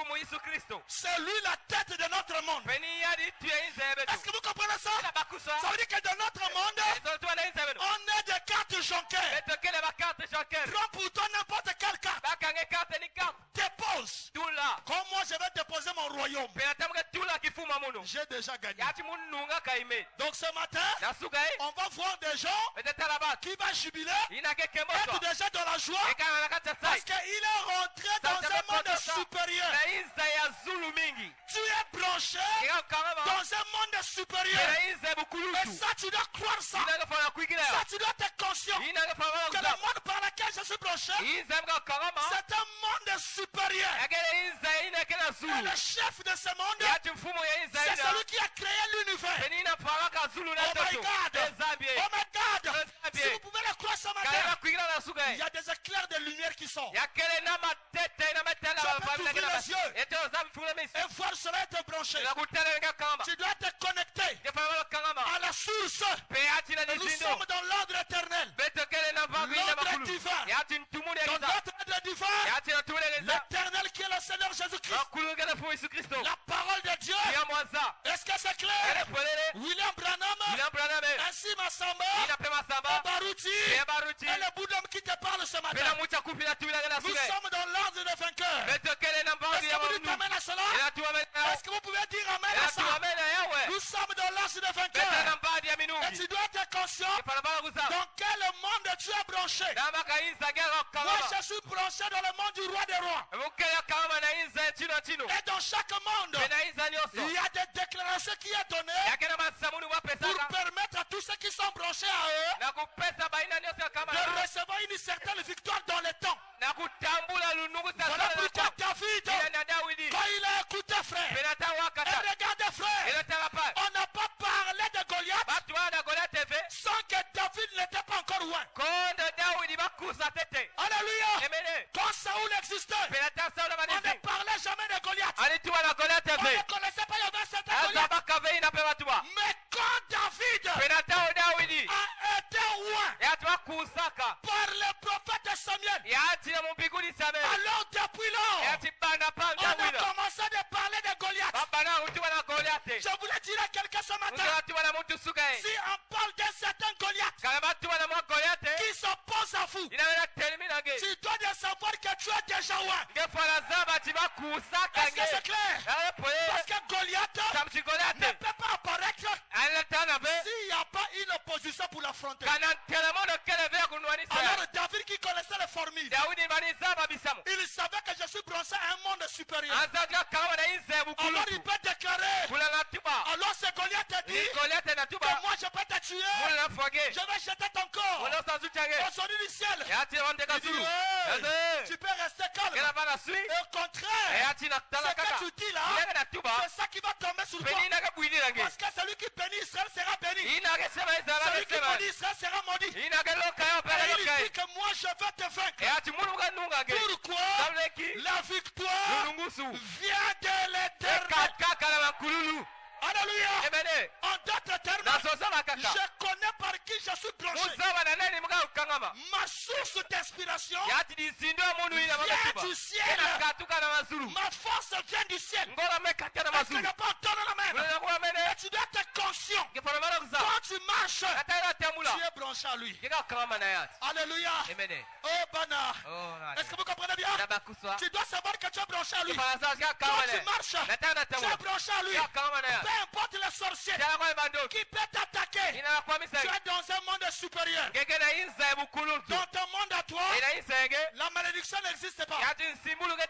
C'est lui la tête de notre monde. Est-ce que vous comprenez ça? Ça veut dire que dans notre monde, on est des cartes jonquées. Prends pour toi n'importe quelle carte. Dépose. Comme moi je vais déposer mon royaume. J'ai déjà gagné. Donc ce matin, on va voir des gens qui vont jubiler, être déjà dans la joie, parce qu'il est rentré dans un monde supérieur. Tu es branché dans un monde supérieur. Et ça, tu dois croire ça. Ça, tu dois être conscient que le monde par lequel je suis branché, c'est un monde supérieur. Et le chef de ce monde, c'est celui qui a créé l'univers. Oh my God! Oh my God! Si vous pouvez le croire ce matin, il y a des éclairs de lumière qui sortent. Je peux t'ouvrir les yeux et voir cela être branché. Tu dois te connecter à la source. Nous sommes dans l'ordre éternel. L'ordre divin. Dans notre ordre divin, l'éternel qui est le Seigneur Jésus-Christ. La parole de Dieu. Est-ce que c'est clair? William Branham, ainsi Massamba, et Baruti, et le bout d'homme qui te parle ce matin. Nous sommes dans l'ordre des vainqueurs. Est-ce que vous dites amen à cela? Est-ce que vous pouvez dire amen à ça? Nous sommes dans l'ordre des vainqueurs. Et tu dois être conscient dans quel monde tu es branché. Moi je suis branché dans le monde du roi des rois. Et dans chaque monde, il y a des déclarations qui sont données pour permettre à tous ceux qui sont branchés à eux de recevoir une certaine victoire dans le temps. Voilà pourquoi David, quand il a écouté frère, et regardez frère, on n'a pas parlé de Goliath sans que David n'était pas encore loin. Alléluia. Quand Saoul existait, on ne parlait jamais de Goliath. On ne connaissait pas, il y avait un certain Goliath. Mais quand David a été loin par le prophète Samuel, alors depuis lors, on a commencé à parler de Goliath. Je voulais dire à quelqu'un ce matin, si on parle d'un certain Goliath qui s'oppose à vous, tu dois bien savoir que tu es déjà loin. Est-ce que c'est clair? Parce que Goliath ne peut pas apparaître s'il n'y a pas une opposition pour l'affronter. Alors David qui connaissait les formules, il savait que je suis branché à un monde supérieur. Alors il peut déclarer, alors ce Goliath te dit que moi je peux te tuer, je vais jeter ton corps au sommet du ciel. Il dit, tu peux rester calme. Et au contraire, ce que tu dis là, c'est ça qui va tomber sur toi. Parce que celui qui bénit Israël sera béni. Celui qui maudit Israël sera maudit. Et il dit que moi je vais te vaincre. Pourquoi? La victoire vient de l'éternel. Alléluia. En d'autres termes, je connais par qui je suis branché. Ma source d'inspiration vient du ciel. Ma force vient du ciel. Est-ce que je peux entendre la main? Et tu dois être conscient. Quand tu marches, tu es branché à lui. Alléluia. Oh Bana. Est-ce que vous comprenez bien? Tu dois savoir que tu es branché à lui. Quand tu marches, tu es branché à lui. Peu importe le sorcier qui peut t'attaquer, tu es dans un monde supérieur. Dans ton monde à toi, la malédiction n'existe pas. Dans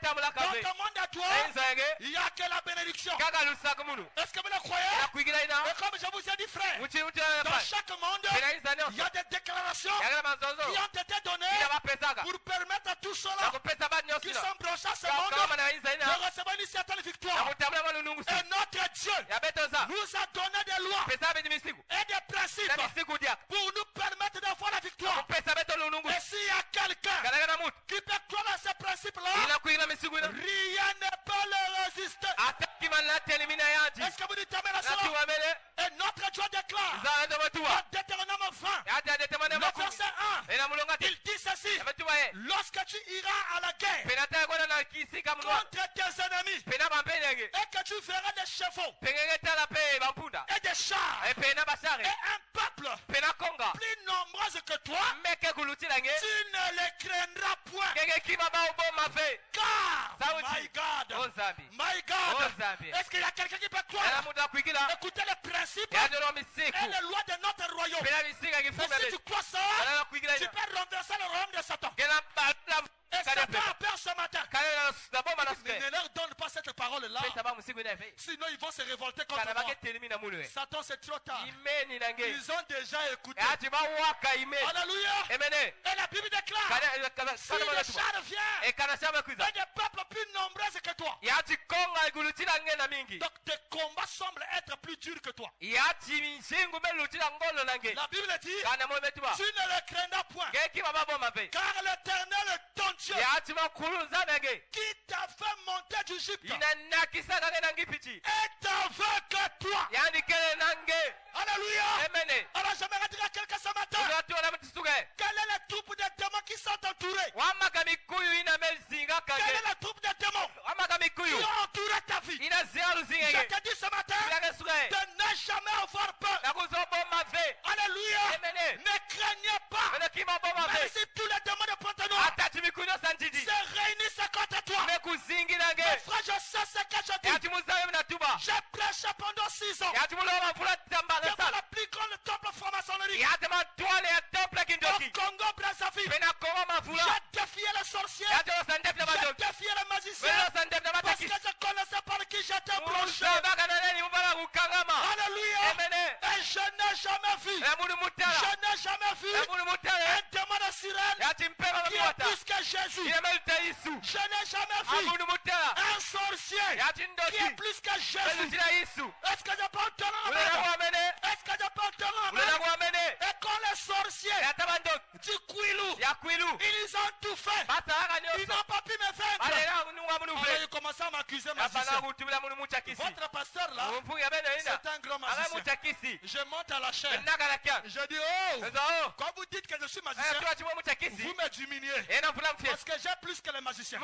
ton monde à toi, il n'y a que la bénédiction. Est-ce que vous le croyez? Et comme je vous ai dit frère, dans chaque monde, il y a des déclarations qui ont été données pour permettre à tous ceux-là qui sont branchés à ce monde de recevoir une certaine victoire. Et notre Dieu nous a donné des lois et des principes pour nous permettre d'avoir la victoire. Et s'il y a quelqu'un qui peut croire à ces principes-là, rien ne peut le résister. Est-ce que vous dites amen à cela? Et notre Dieu déclare en Deutéronome 20, le verset 1, il ceci. Lorsque tu iras à la guerre contre tes ennemis et que tu verras des chevaux et des chars et un peuple plus nombreux que toi, tu ne les craindras point. Car, my God, est-ce qu'il y a quelqu'un qui peut croire? Écoutez les principes et les lois de notre royaume. Et si tu crois ça, tu peux renverser le royaume de Satan. Et Satan a peur ce matin. Mais ne leur donne pas cette parole-là. Sinon ils vont se révolter contre moi. Satan, c'est trop tard. Ils ont déjà écouté. Alléluia. Et la Bible déclare, si les chars viennent et des peuples plus nombreux que toi, donc tes combats semblent être plus durs que toi. La Bible dit, tu ne le craindras point, car l'Éternel est ton Dieu qui t'a fait monter d'Égypte et t'en veut que toi. Alléluia. Alors j'aimerais dire à quelqu'un ce matin, quelle est la troupe des démons qui sont entourés? Quelle est la troupe des démons qui ont entouré ta vie? Je te dis ce matin de ne jamais avoir peur. Alléluia. Ne craignez pas. Même si tous les démons de Pointe-Noire se réunissent contre toi. Mais frère, je sais ce que je dis. J'ai prêché pendant 6 ans devant la plus grande temple franc-maçonnerie au Congo-Brazzaville. J'ai défié les sorciers, j'ai défié les magiciens, parce que je connaissais par qui j'étais branché. Alléluia. Et je n'ai jamais vu un démon de sirène qui est plus que Jésus. Je n'ai jamais vu un sorcier qui est plus que Jésus. Est-ce que je peux entendre? Est-ce que je peux entendre? Et quand les sorciers du Kwilu, ils ont tout fait, ils n'ont pas pu me vaincre. Alors ils commencent à m'accuser, magicien. Votre pasteur là, c'est un grand magicien. Je monte à la chaîne. Je dis, oh, quand vous dites que je suis magicien, vous me diminuez. Parce que j'ai plus que les magiciens.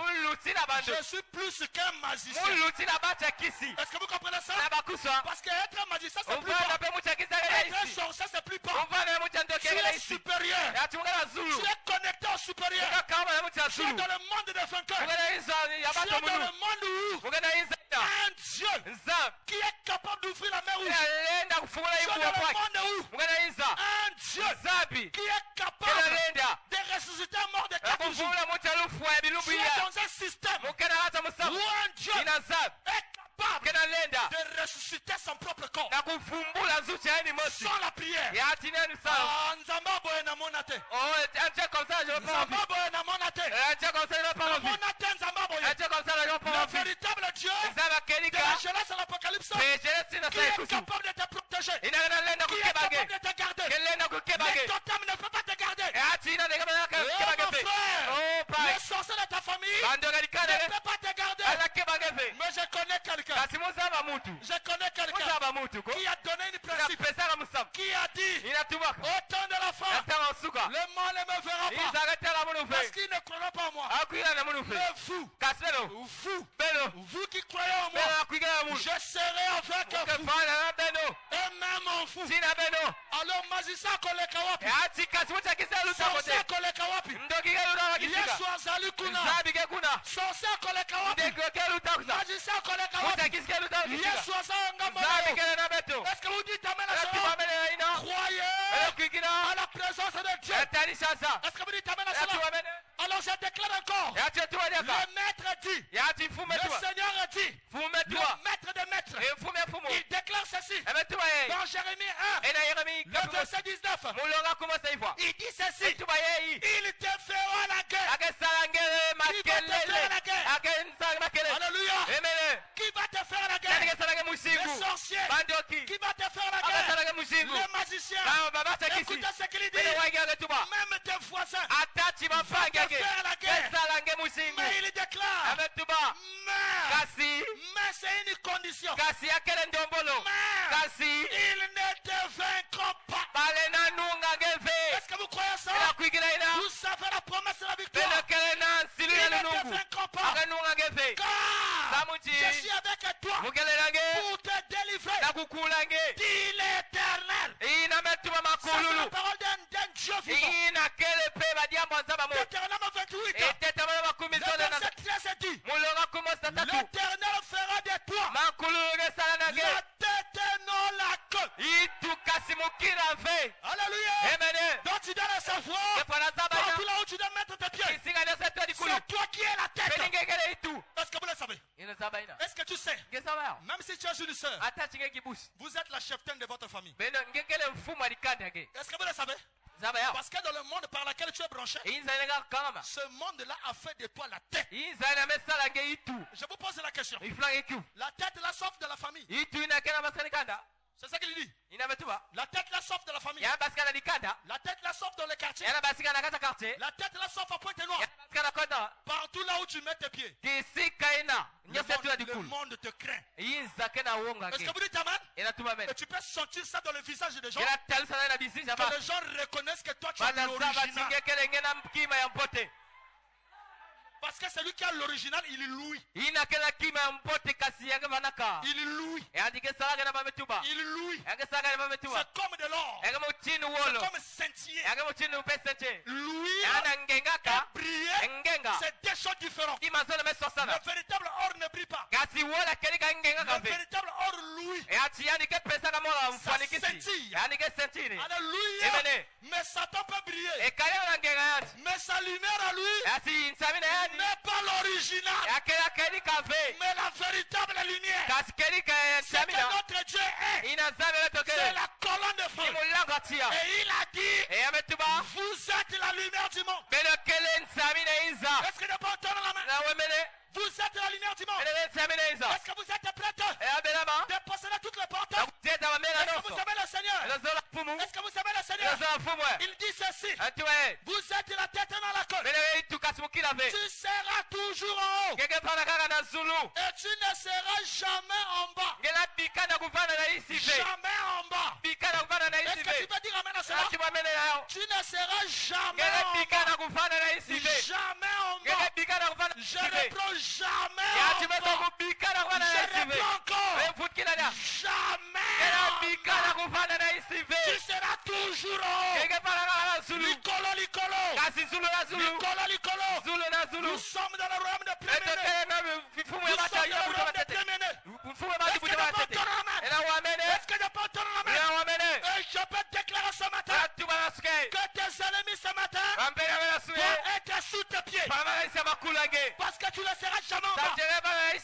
Je suis plus qu'un magicien. Est-ce que vous comprenez ça? Parce qu'être un magicien, c'est plus bas. Être un sorcier, c'est plus bas. Tu es supérieur. Tu es connecté au supérieur. Tu es dans le monde des vainqueurs. Tu es dans le monde où un Dieu qui est capable d'ouvrir la mer rouge. Tu es dans le monde où un Dieu qui est capable de ressusciter un mort de 4 jours. Tu es dans un système où un Dieu est capable de ressusciter son propre corps sans la prière. Nzamabo est na monate. Nzamabo est na monate. Le véritable Dieu de la Genèse à l'Apocalypse qui est capable de te protéger, qui est capable de te garder. Mais ton âme ne peut pas te garder. Mon frère, les sorciers de ta famille ne peuvent pas te garder. Mais je connais quelqu'un. Je connais quelqu'un qui a donné une principe, qui a dit au temps de la fin, le mal ne me verra pas parce qu'il ne croira pas en moi. Mais vous qui croyez en moi, je serai avec vous et même en vous. Alors magicien koleka wapi? Sorcier koleka wapi? Yesu azali kuna. Sorcier koleka wapi? Magicien koleka wapi? Yesu azali ngamba. Est-ce que vous dites amen à cela? Croyez à la présence de Dieu. Est-ce que vous dites amen à cela? Alors je déclare encore, le maître dit, le Seigneur dit, le maître des maîtres, il déclare ceci dans Jérémie 1, le verset 19, il dit ceci, il te fera la guerre. Qui va te faire la guerre? Alléluia. Qui va te faire la guerre? Les sorciers. Qui va te faire la guerre? Les magiciens. Écoutez ce qu'il dit, même tes voisins vont te faire la guerre. Mais il déclare, mais c'est une condition. Mais ils ne te vaincront pas. Est-ce que vous croyez ça? Vous savez la promesse je suis avec toi pour te délivrer. Dit l'Éternel. C'est la parole d'un Dieu vivant. Deutéronome 28, le verset 13 dit, l'Éternel fera de toi la tête et non la queue. Alléluia. Donc tu dois le savoir. Partout là où tu dois mettre tes pieds, c'est toi qui es la tête. Est-ce que vous le savez? Est-ce que tu sais? Même si tu as une soeur, vous êtes la cheftaine de votre famille. Est-ce que vous le savez? Parce que dans le monde par lequel tu es branché, ce monde-là a fait de toi la tête. Je vous pose la question. La tête, la sauf de la famille. C'est ça qu'il dit. La tête, la sauf de la famille. La tête, la sauf dans le quartier. La tête, la sauf à Pointe-Noire. Partout là où tu mets tes pieds, le monde te craint. Est-ce que vous dites amen? Et tu peux sentir ça dans le visage des gens. Que les gens reconnaissent que toi tu es l'original. Parce que celui qui a l'original, il est loué. Il est loué. Il est loué. C'est comme de l'or. C'est comme scintiller. Loué et briller, c'est deux choses différentes. Le véritable or ne brille pas. Le véritable or loué, ça scintille. Alléluia. Mais Satan peut briller. Mais sa lumière à lui n'est pas l'original, mais la véritable lumière. C'est que notre Dieu est. C'est la colonne de feu. Et il a dit, vous êtes la lumière du monde. Est-ce que je peux entendre la main? Vous êtes la lumière du monde. Est-ce que vous êtes prêts de posséder toutes les portes? Est-ce que vous savez le Seigneur? Est-ce que vous savez le Seigneur? Il dit ceci, vous êtes la tête dans la côte. Tu seras toujours en haut et tu ne seras jamais en bas. Jamais en bas. Est-ce que tu peux dire amen à cela? Tu ne seras jamais en bas. Jamais en bas. Je reprends jamais en bas. Je reprends encore. Jamais en bas. Tu seras toujours en haut. Licolo, licolo. Licolo, licolo. Nous sommes dans le royaume de Préméné. Nous sommes dans le royaume de Préméné. Est-ce que je peux entendre la main? Et je peux déclarer ce matin que tes ennemis ce matin vont être sous tes pieds. Parce que tu ne seras jamais en bas.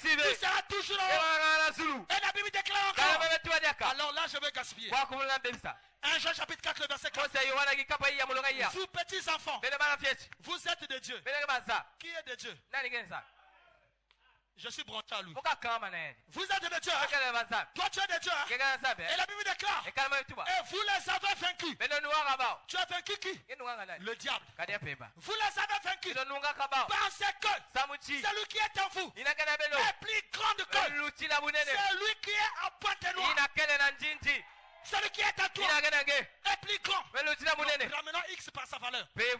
Tu seras toujours en haut. Et la Bible déclare encore. Alors là, je vais gaspiller. 1 Jean chapitre 4, le verset 4. Vous petits enfants, vous êtes de Dieu. Qui est de Dieu? Je suis branché à lui. Vous êtes de Dieu. Toi tu es de Dieu. Et la Bible déclare, et vous les avez vaincus. Tu as vaincu qui? Le diable. Vous les avez vaincus parce que celui qui est en vous est plus grand que celui qui est à Pointe-Noire. Celui qui est à toi est plus grand. Ramenons X par sa valeur. Celui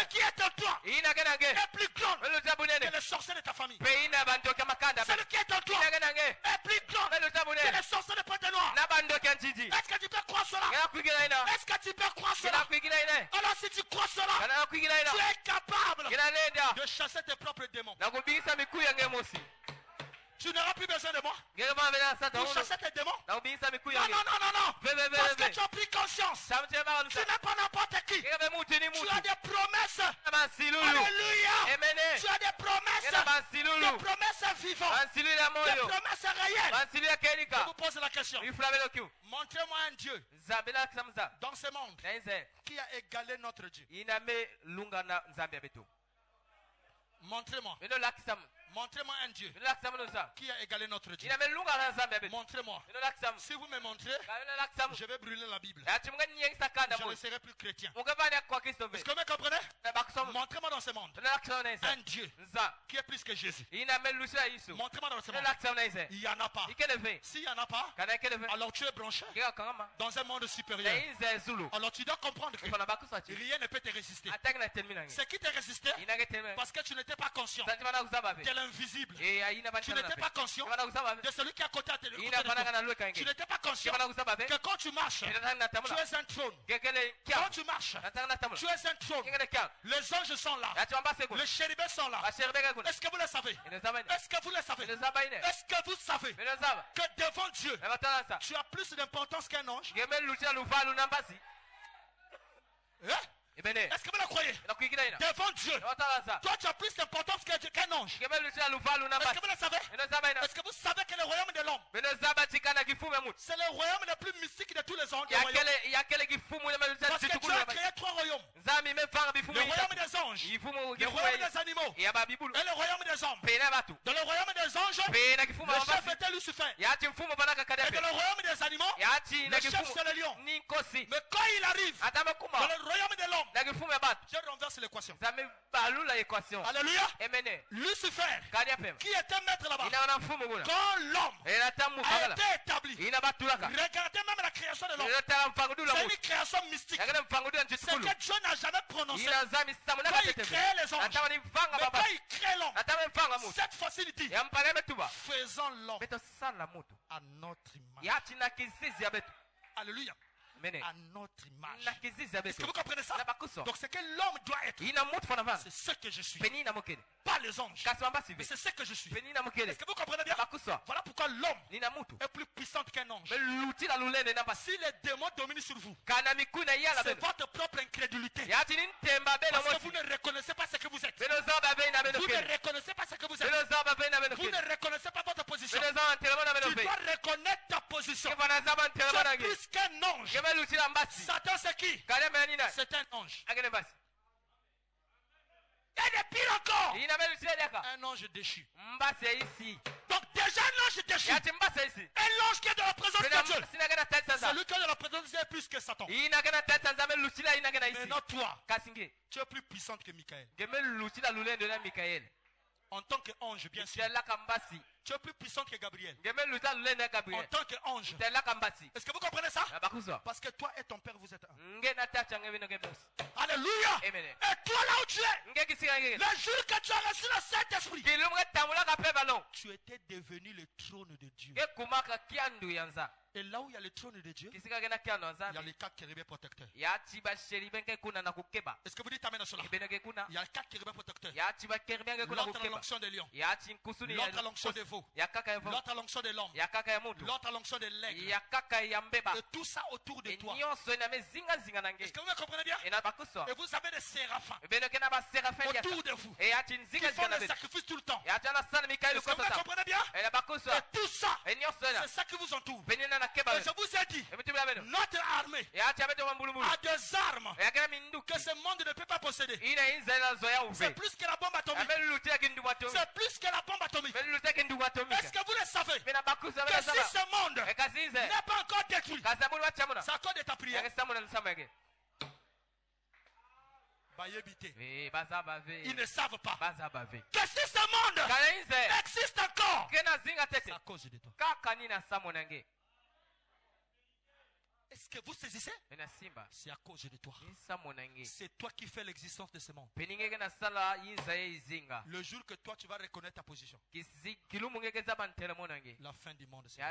qui est en toi est plus grand que le sorcier de ta famille. Celui qui est en toi est plus grand que le sorcier de Pointe-Noire. Est-ce que tu peux croire cela? Est-ce que tu peux croire cela? Alors si tu crois cela, tu es capable de chasser tes propres démons. Tu n'auras plus besoin de moi pour chasser tes démons. Non. Parce que tu as pris conscience. Tu n'es pas n'importe qui. Tu as des promesses. Alléluia. Tu as des promesses. Des promesses vivantes. Des promesses réelles. Je vous pose la question. Montrez-moi un Dieu dans ce monde qui a égalé notre Dieu. Montrez-moi. Montrez-moi un Dieu qui a égalé notre Dieu. Montrez-moi. Si vous me montrez, je vais brûler la Bible. Je ne serai plus chrétien. Est-ce que vous me comprenez? Montrez-moi dans ce monde un Dieu qui est plus que Jésus. Montrez-moi dans ce monde. Il n'y en a pas. S'il n'y en a pas, alors tu es branché dans un monde supérieur. Alors tu dois comprendre que rien ne peut te résister. Ce qui t'a résisté, parce que tu n'étais pas conscient de l'invisible. Tu n'étais pas conscient de celui qui est à côté de toi. Tu n'étais pas conscient que quand tu marches, tu es un trône. Quand tu marches, tu es un trône. Les anges sont là. Les chérubins sont là. Est-ce que vous le savez? Est-ce que vous le savez? Est-ce que vous savez que devant Dieu, tu as plus d'importance qu'un ange? Est-ce que vous le croyez? Devant Dieu, toi tu as plus d'importance qu'un ange. Est-ce que vous le savez? Est-ce que vous savez que le royaume de l'homme, c'est le royaume le plus mystique de tous les anges? Parce que Dieu a créé 3 royaumes. Le royaume des anges, le royaume des animaux et le royaume des hommes. Dans le royaume des anges, le chef était Lucifer. Et dans le royaume des animaux, le chef c'est le lion. Mais quand il arrive dans le royaume de l'homme, je renverse l'équation. Alléluia. Lucifer, qui était maître là-bas, quand l'homme a été établi, regardez même la création de l'homme. C'est une création mystique. C'est que Dieu n'a jamais prononcé quand il créait les anges. Mais quand il crée l'homme, cette facilité, faisons l'homme à notre image. Alléluia. À notre image. Est-ce que vous comprenez ça? Donc c'est que l'homme doit être. C'est ce que je suis. Pas les anges. Mais c'est ce que je suis. Est-ce que vous comprenez bien? Voilà pourquoi l'homme est plus puissant qu'un ange. Si les démons dominent sur vous, c'est votre propre incrédulité. Parce que vous ne reconnaissez pas ce que vous êtes. Vous ne reconnaissez pas ce que vous êtes. Vous ne reconnaissez pas votre position. Tu dois reconnaître ta position. Tu es plus qu'un ange. Satan c'est qui? C'est un ange. Et de pire encore, un ange déchu. Donc déjà un ange déchu, un ange qui est dans la présence de Dieu, celui qui est dans la présence de Dieu est plus que Satan. Maintenant toi, tu es plus puissante que Michael. En tant qu'ange, bien sûr. Tu es plus puissante que Gabriel. En tant qu'ange. Est-ce que vous comprenez ça? Parce que toi et ton père, vous êtes un. Alléluia. Et toi là où tu es, le jour que tu as reçu le Saint-Esprit, tu étais devenu le trône de Dieu. Et là où il y a le trône de Dieu, il y a les 4 chérubins protecteurs. Est-ce que vous dites amen à cela? Il y a 4 chérubins protecteurs. L'autre à l'onction de lion. L'autre à l'onction de veau. L'autre à l'onction de l'homme. L'autre à l'onction de l'aigle. Et tout ça autour de toi. Est-ce que vous me comprenez bien? Et vous avez des séraphins autour de vous qui font des sacrifices tout le temps. Est-ce que vous me comprenez bien? Et tout ça, c'est ça qui vous entoure. Et je vous ai dit, notre armée a des armes que ce monde ne peut pas posséder. C'est plus que la bombe atomique. C'est plus que la bombe atomique. Est-ce que vous le savez? Que si ce monde n'est pas encore détruit, c'est à cause de ta prière. Ils ne savent pas que si ce monde existe encore, c'est à cause de toi. Est-ce que vous saisissez? C'est à cause de toi. C'est toi qui fais l'existence de ce monde. Le jour que toi tu vas reconnaître ta position, la fin du monde c'est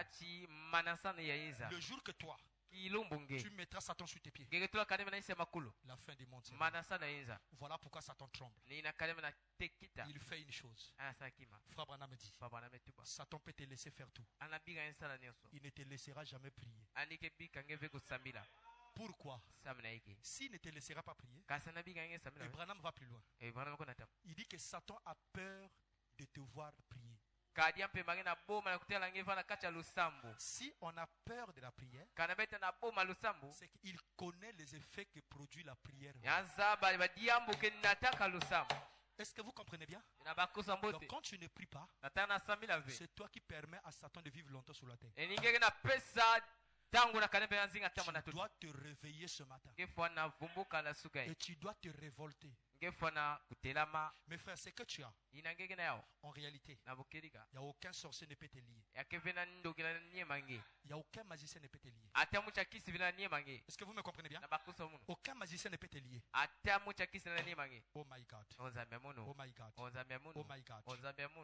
le jour que toi tu mettras Satan sur tes pieds, la fin du monde c'est voilà pourquoi Satan tremble. Il fait une chose. Frère Branham me dit, Satan peut te laisser faire tout, il ne te laissera jamais prier. Pourquoi? S'il ne te laissera pas prier, et Branham va plus loin. Il dit que Satan a peur de te voir prier. Si on a peur de la prière, c'est qu'il connaît les effets que produit la prière. Est-ce que vous comprenez bien? Donc quand tu ne pries pas, c'est toi qui permets à Satan de vivre longtemps sur la terre. Tu dois te réveiller ce matin et tu dois te révolter. Mes frères, c'est que tu as. En réalité, il n'y a aucun sorcier ne peut te lier. Il n'y a aucun magicien ne peut te lier. Est-ce que vous me comprenez bien? Aucun magicien ne peut te lier. Oh my God. Oh my God. Oh my God.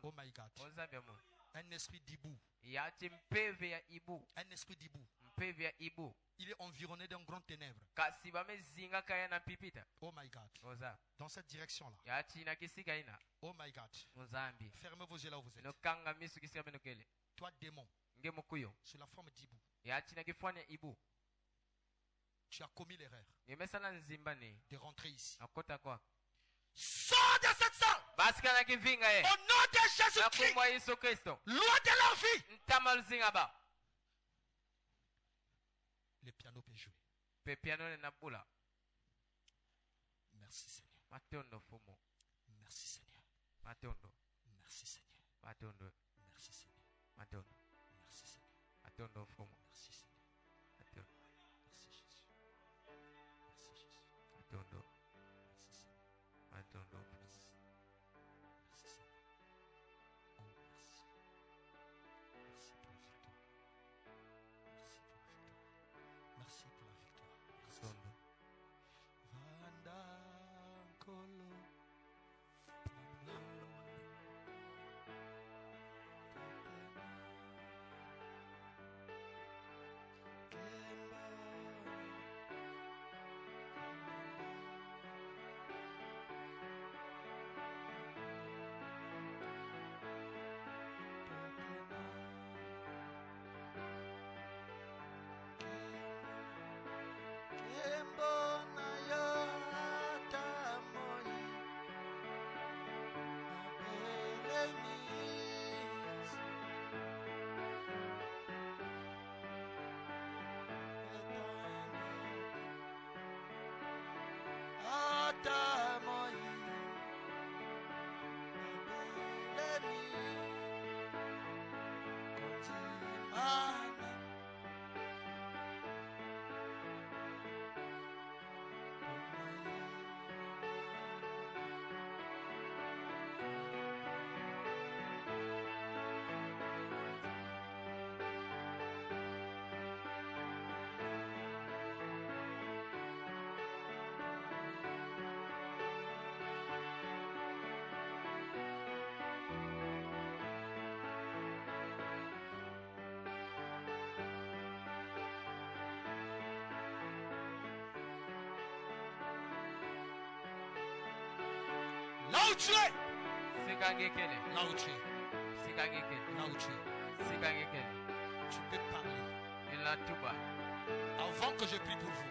Oh my God. Un esprit d'hibou. Un esprit d'hibou. Il est environné d'un grand ténèbre. Oh my God. Dans cette direction-là. Oh my God. Fermez vos yeux là où vous êtes. Toi, démon, sur la forme d'hibou, tu as commis l'erreur de rentrer ici. Sors de cette salle! Au nom de Jésus-Christ! Loi de la vie! Le piano peut jouer. Merci Seigneur. Merci Seigneur. Merci Seigneur. Merci Seigneur. Merci Seigneur. Merci Seigneur. Merci Jésus. Merci Jésus. Merci Seigneur. Merci Seigneur. Oh merci. Merci pour la victoire. Merci pour la victoire. Merci pour la victoire. Vanda Kolo. Là où tu es. Là où tu es. Là où tu es. Tu peux parler. Avant que je prie pour vous.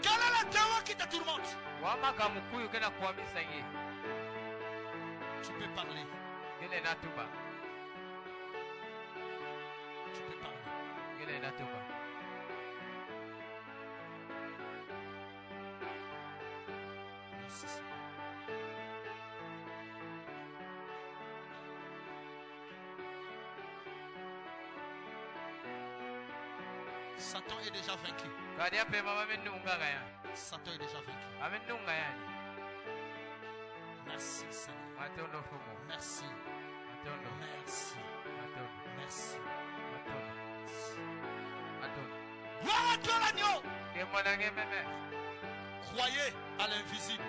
Quel est le démon qui te tourmente? Tu peux parler. Tu peux parler. Merci Seigneur. Satan est déjà vaincu. Satan est déjà vaincu. Merci Seigneur. Merci. Merci. Merci. Gloire à toi l'agneau. Croyez à l'invisible.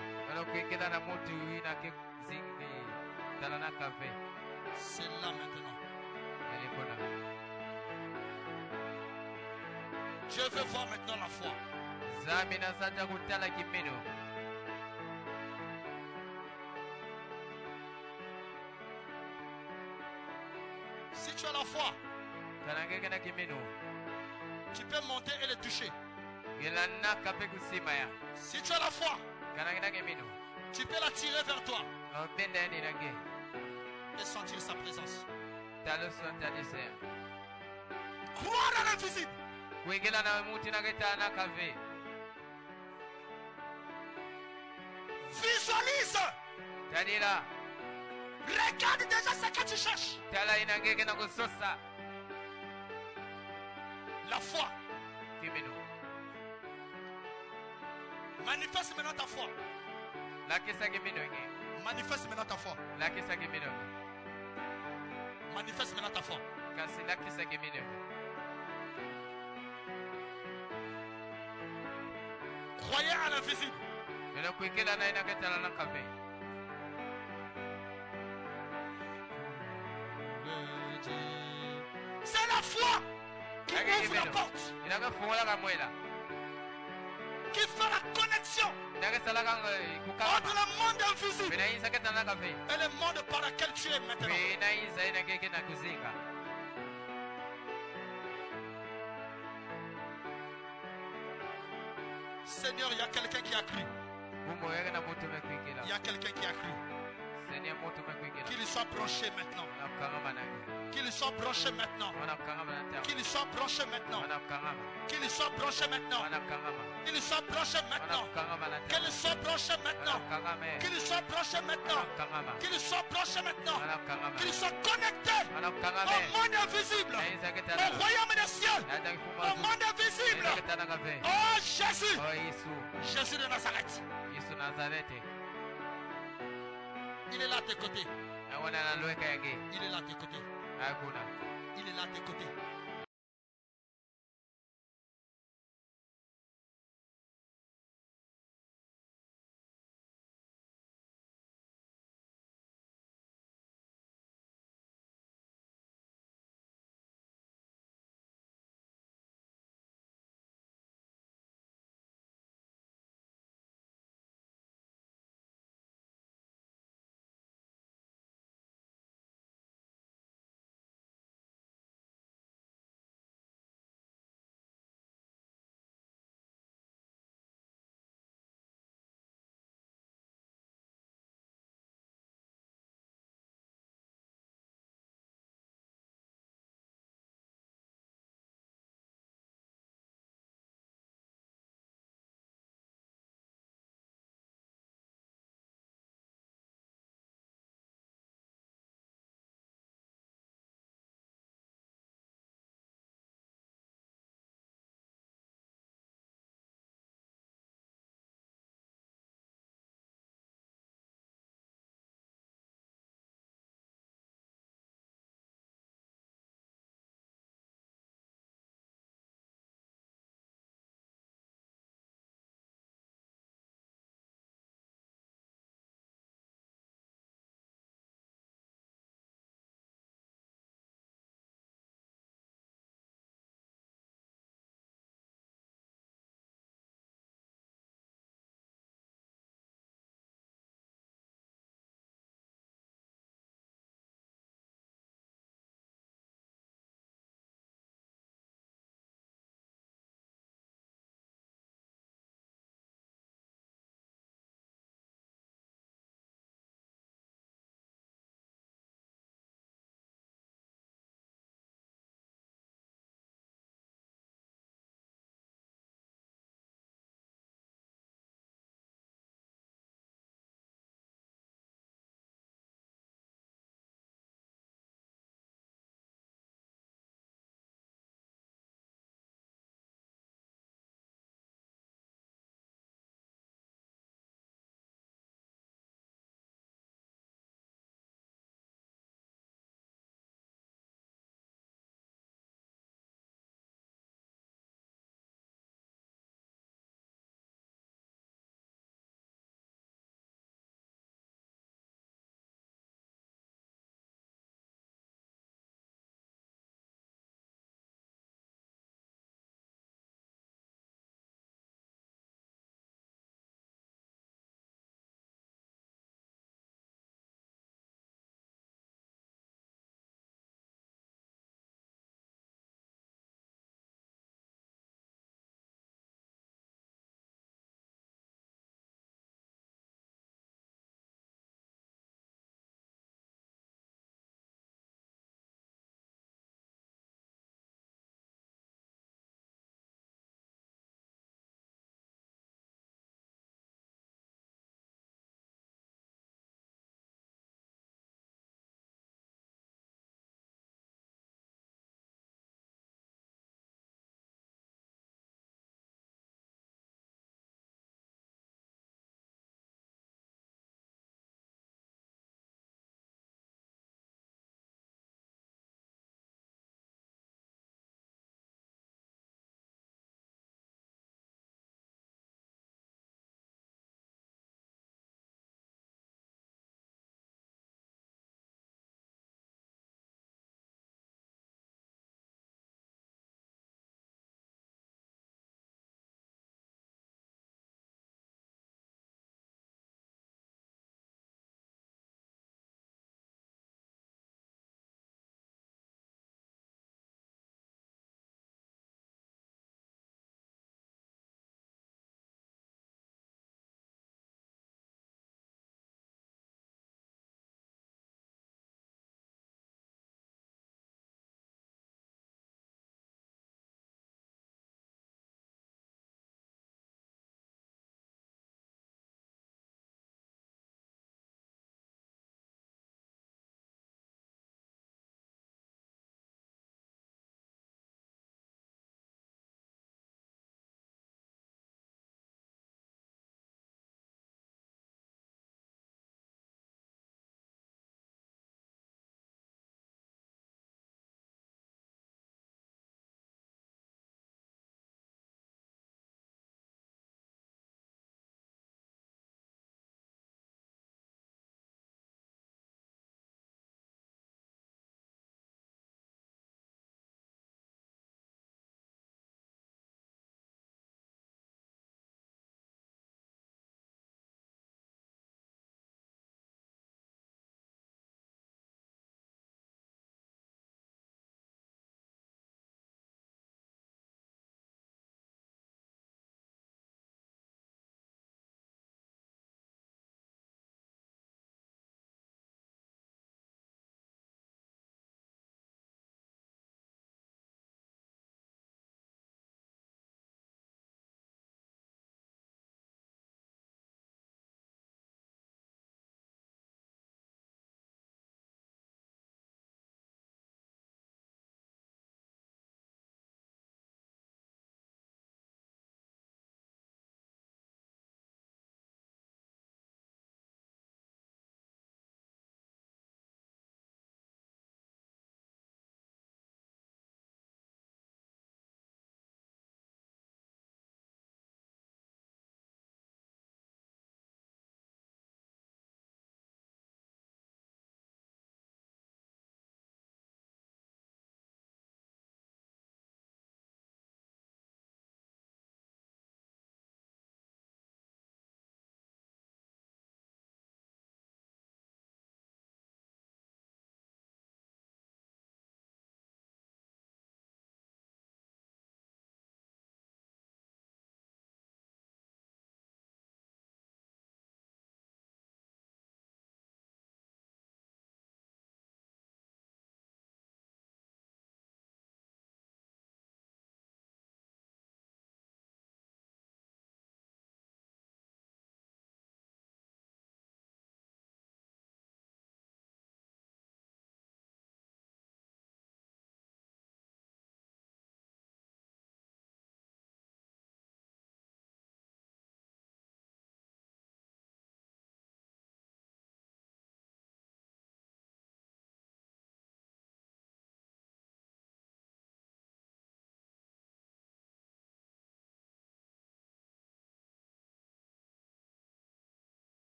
C'est là maintenant. Je veux voir maintenant la foi. Si tu as la foi, tu peux monter et le toucher. Si tu as la foi, tu peux l'attirer vers toi et sentir sa présence. Croire à l'invisible. Visualise. Regarde déjà ce que tu cherches. La foi. Manifeste maintenant ta foi. Manifeste maintenant ta foi. Manifeste maintenant ta foi. Croyez à l'invisible. C'est la foi qui ouvre la porte, qui fait la connexion entre le monde invisible et le monde par lequel tu es maintenant. Seigneur, il y a quelqu'un qui a cru. Il y a quelqu'un qui a cru. Qu'il soit branché maintenant. Qu'il soit branché maintenant. Qu'il soit branché maintenant. Qu'il soit branché maintenant. Qu'il soit branché maintenant. Qu'il soit branché maintenant. Qu'il soit branché maintenant. Qu'il soit branché maintenant. Qu'il soit connecté au monde invisible. Au royaume des cieux. Au monde invisible. Oh Jésus. Jésus de Nazareth. Il est là à tes côtés. Il est là à tes côtés. Il est là à tes côtés.